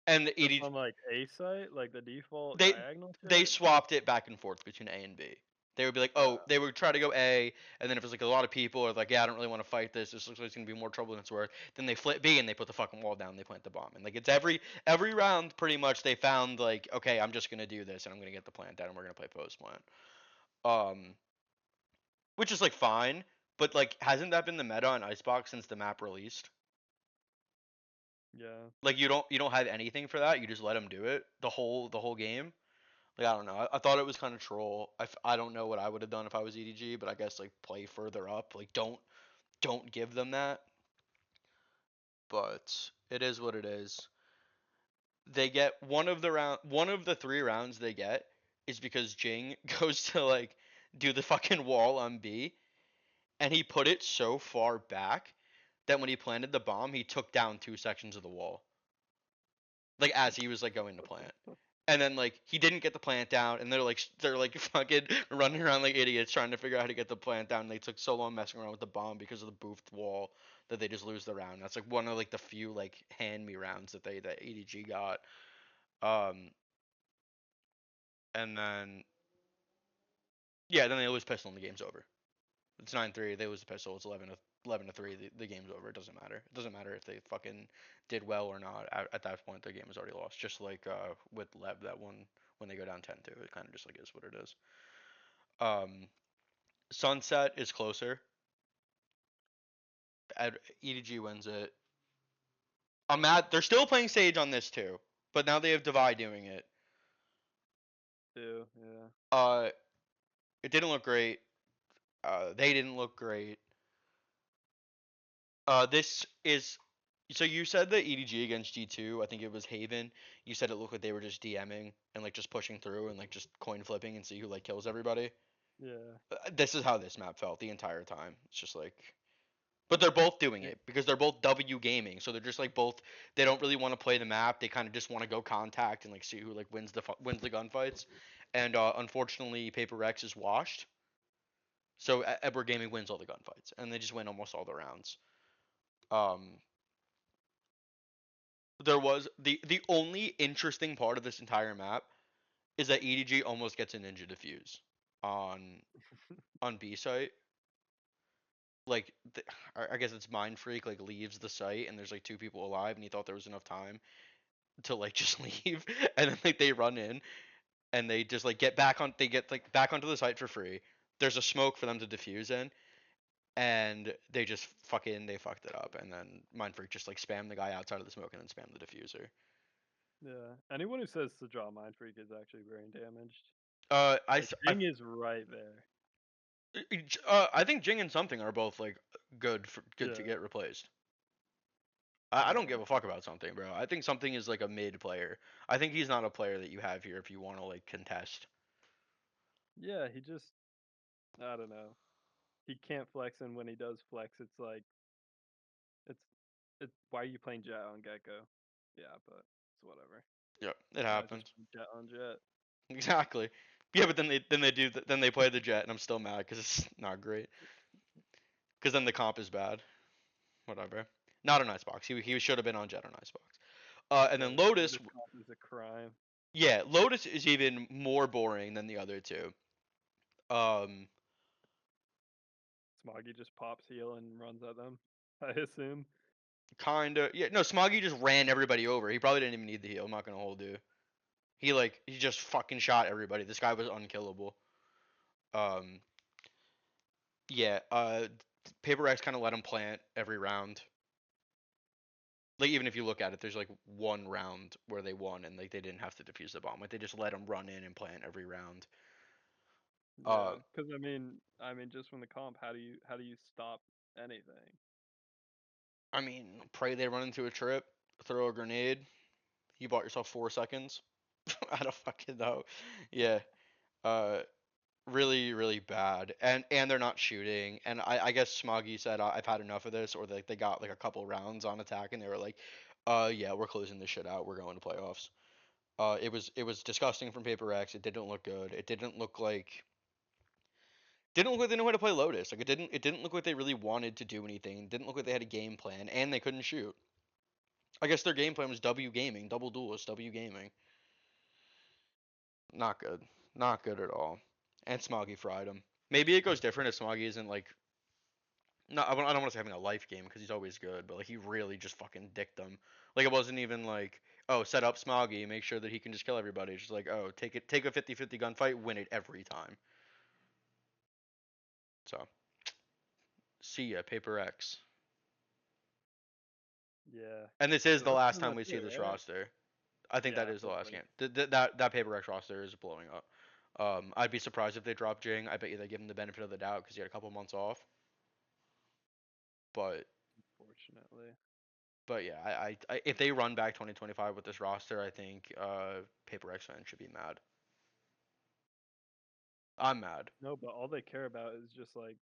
and the Just ED on like A site, like the default they diagonal they shit. swapped it back and forth between A and B. They would be like, oh, they would try to go A, and then if it's like a lot of people are like, yeah, I don't really want to fight this. This looks like it's gonna be more trouble than it's worth. Then they flip B and they put the fucking wall down. And they plant the bomb, and like it's every round pretty much. They found like, okay, I'm just gonna do this, and I'm gonna get the plant down, and we're gonna play post plant. Um, which is like fine, but like, hasn't that been the meta on Icebox since the map released? Yeah. Like you don't have anything for that. You just let them do it the whole game. Like I don't know. I thought it was kind of troll. I don't know what I would have done if I was EDG, but I guess like play further up. Like don't give them that. But it is what it is. They get one of the 3 rounds they get is because Jing goes to like do the fucking wall on B, and he put it so far back that when he planted the bomb, he took down 2 sections of the wall. Like as he was like going to plant. And then like he didn't get the plant down, and they're like fucking running around like idiots trying to figure out how to get the plant down. And they took so long messing around with the bomb because of the boofed wall that they just lose the round. That's like one of like the few like hand me rounds that EDG got. Um, and then yeah, then they lose pistol and the game's over. It's 9-3. They lose the pistol. It's 11-3. The game's over. It doesn't matter. It doesn't matter if they fucking did well or not. At that point, the game is already lost. Just like with Lev that one when they go down 10-2. It kind of just like is what it is. Um, Sunset is closer. EDG wins it. I'm mad. They're still playing Sage on this too, but now they have Divide doing it. Too, yeah. Uh, it didn't look great. They didn't look great. This is so you said that EDG against G2, I think it was Haven. You said it looked like they were just DMing and like just pushing through and like just coin flipping and see who like kills everybody. Yeah. This is how this map felt the entire time. It's just like, but they're both doing Yeah. it because they're both W gaming, so they're just like both. They don't really want to play the map. They kind of just want to go contact and like see who like wins the gunfights. And unfortunately, Paper Rex is washed. So Edward Gaming wins all the gunfights, and they just win almost all the rounds. Um, there was the only interesting part of this entire map is that EDG almost gets a ninja defuse on B site. Like I guess it's Mind Freak like leaves the site and there's like 2 people alive and he thought there was enough time to like just leave and then like they run in and they just like get like back onto the site for free. There's a smoke for them to defuse in and they fucked it up and then Mind Freak just like spammed the guy outside of the smoke and then spammed the diffuser. Yeah. Anyone who says to draw Mind Freak is actually brain damaged. I Like Jing is right there. I think Jing and something are both like good to Yeah. get replaced. I don't give Yeah. a fuck about something, bro. I think something is like a mid player. I think he's not a player that you have here if you want to like contest. Yeah, he just I don't know. He can't flex, and when he does flex, it's like it's it's why are you playing Jet on Gecko? Yeah, but it's whatever. Yep, it Might as well just happens. play Jet on Jet. Exactly. Yeah, but then they play the Jet, and I'm still mad because it's not great. Because then the comp is bad. Whatever. Not on Icebox. He should have been on Jet on Icebox. And Yeah, then but Lotus. this comp is a crime. Yeah, Lotus is even more boring than the other two. Um, Smoggy just pops heal and runs at them. I assume. kinda. Yeah, no, Smoggy just ran everybody over. He probably didn't even need the heal. I'm not gonna hold you. He just fucking shot everybody. This guy was unkillable. Um, yeah. Paper X kind of let him plant every round. Like even if you look at it, there's like one round where they won and like they didn't have to defuse the bomb. Like they just let him run in and plant every round. Uh, Yeah, because I mean, just from the comp, how do you stop anything? I mean, pray they run into a trip, throw a grenade. You bought yourself 4 seconds. I don't fucking know. Yeah. Uh, really bad and they're not shooting and I guess Smoggy said I've had enough of this or they got like a couple rounds on attack and they were like yeah we're closing this shit out, we're going to playoffs. It was disgusting from Paper X. It didn't look good. It didn't look like they knew how to play Lotus. Like it didn't look like they really wanted to do anything. It didn't look like they had a game plan and they couldn't shoot. I guess their game plan was W gaming, double duelist, W gaming. Not good. Not good at all. And Smoggy fried him. Maybe it goes different if Smoggy isn't like no, I don't want to say having a life game because he's always good, but like he really just fucking dicked them. Like it wasn't even like, oh, set up Smoggy, make sure that he can just kill everybody. It's just like, oh, take a 50-50 gunfight, win it every time. So, see ya, Paper X. Yeah, And this is the the rest last of time that's we see it, this right? roster. I think that Yeah, is the but last like game. That Paper Rex roster is blowing up. I'd be surprised if they drop Jing. I bet you they give him the benefit of the doubt because he had a couple months off. But unfortunately. yeah, if they run back 2025 with this roster, I think Paper Rex fans should be mad. I'm mad. No, but all they care about is just like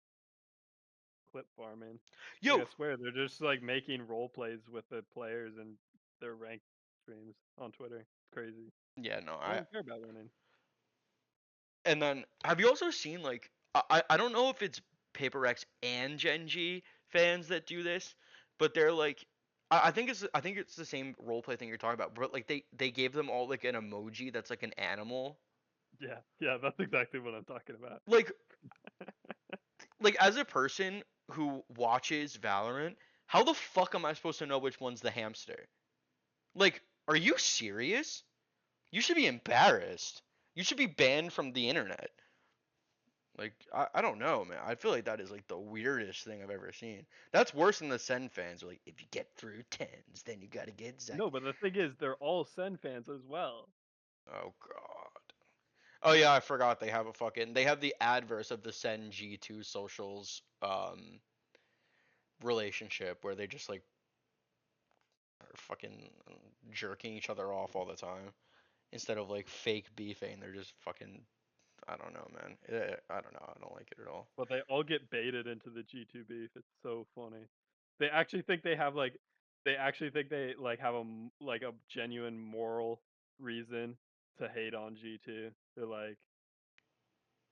clip farming. Like I Yo, swear they're just like making role plays with the players and their ranked streams on Twitter. It's crazy. yeah, no, They I. don't care about winning. And then have you also seen like I don't know if it's Paper Rex and Gen G fans that do this, but they're like I think it's the same roleplay thing you're talking about, but like they gave them all like an emoji that's like an animal. Yeah, yeah, that's exactly what I'm talking about. Like as a person who watches Valorant, how the fuck am I supposed to know which one's the hamster? Like, are you serious? You should be embarrassed. You should be banned from the internet. Like, I don't know, man. I feel like that is like the weirdest thing I've ever seen. That's worse than the Sen fans. Like, if you get through tens, then you gotta get Zek. No, but the thing is, they're all Sen fans as well. Oh god. Oh yeah, I forgot they have the adverse of the Sen G2 socials relationship where they just like are fucking jerking each other off all the time instead of like fake beefing. They're just fucking I don't know, man. I don't know. I don't like it at all. But they all get baited into the G2 beef. It's so funny. They actually think they have like, they actually think they like have like a genuine moral reason to hate on G2. They're like,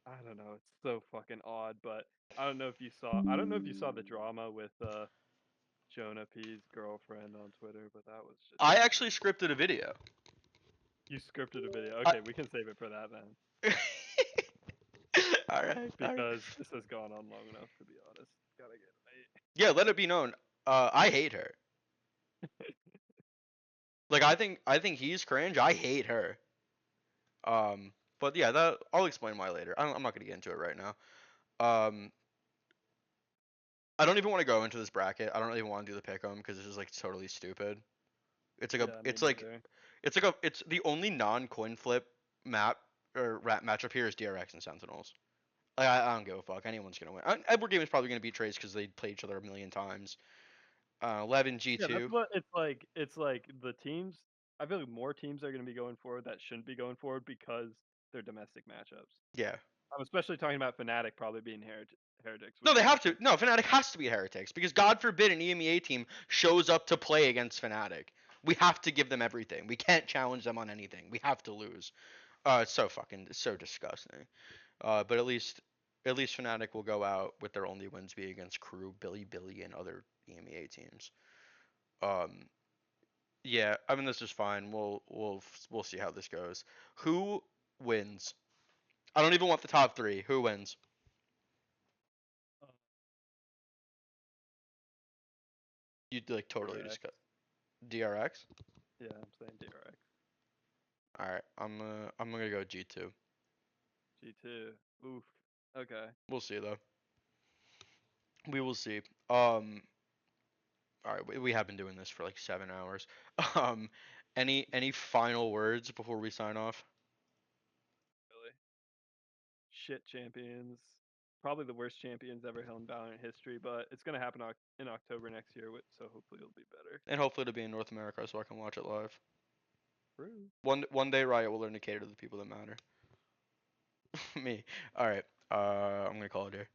I don't know. It's so fucking odd. But I don't know if you saw. I don't know if you saw the drama with Jonah P's girlfriend on Twitter, but that was just I actually scripted a video. you scripted a video. I, Okay, we can save it for that then, all right, all right. because this has gone on long enough. To be honest, gotta get Yeah, let it be known. I hate her. Like I think he's cringe. I hate her. But yeah, that I'll explain why later. I'm not gonna get into it right now. Um, I don't even want to go into this bracket. I don't even want to do the pick'em because this is like totally stupid. yeah, me neither. It's the only non-coin flip map or rat matchup here is DRX and Sentinels. Like, I don't give a fuck. Anyone's gonna win. Edward Game is probably gonna beat Trace because they play each other a million times. 11 Yeah, that's G2. what it's like. It's like the teams. I feel like more teams are going to be going forward that shouldn't be going forward because they're domestic matchups. Yeah. I'm especially talking about Fnatic probably being heretics, No, which they is have to. No, Fnatic has to be Heretics because God forbid an EMEA team shows up to play against Fnatic. We have to give them everything. We can't challenge them on anything. We have to lose. It's so disgusting. But at least Fnatic will go out with their only wins being against Crew, Billy, and other EMEA teams. Um, yeah, I mean this is fine. We'll see how this goes. Who wins? I don't even want the top three. Who wins? uh, You like totally DRX. just cut DRX. Yeah, I'm saying DRX. All right, I'm gonna go G2. G2. Oof. Okay. We'll see though. We will see. Um, all right, we have been doing this for like 7 hours. Um, any final words before we sign off? Really. Shit champions. Probably the worst champions ever held in Valorant history, but it's gonna happen in October next year, so hopefully it'll be better. And hopefully it'll be in North America so I can watch it live. True. One day Riot will learn to cater to the people that matter. Me. All right. I'm gonna call it here.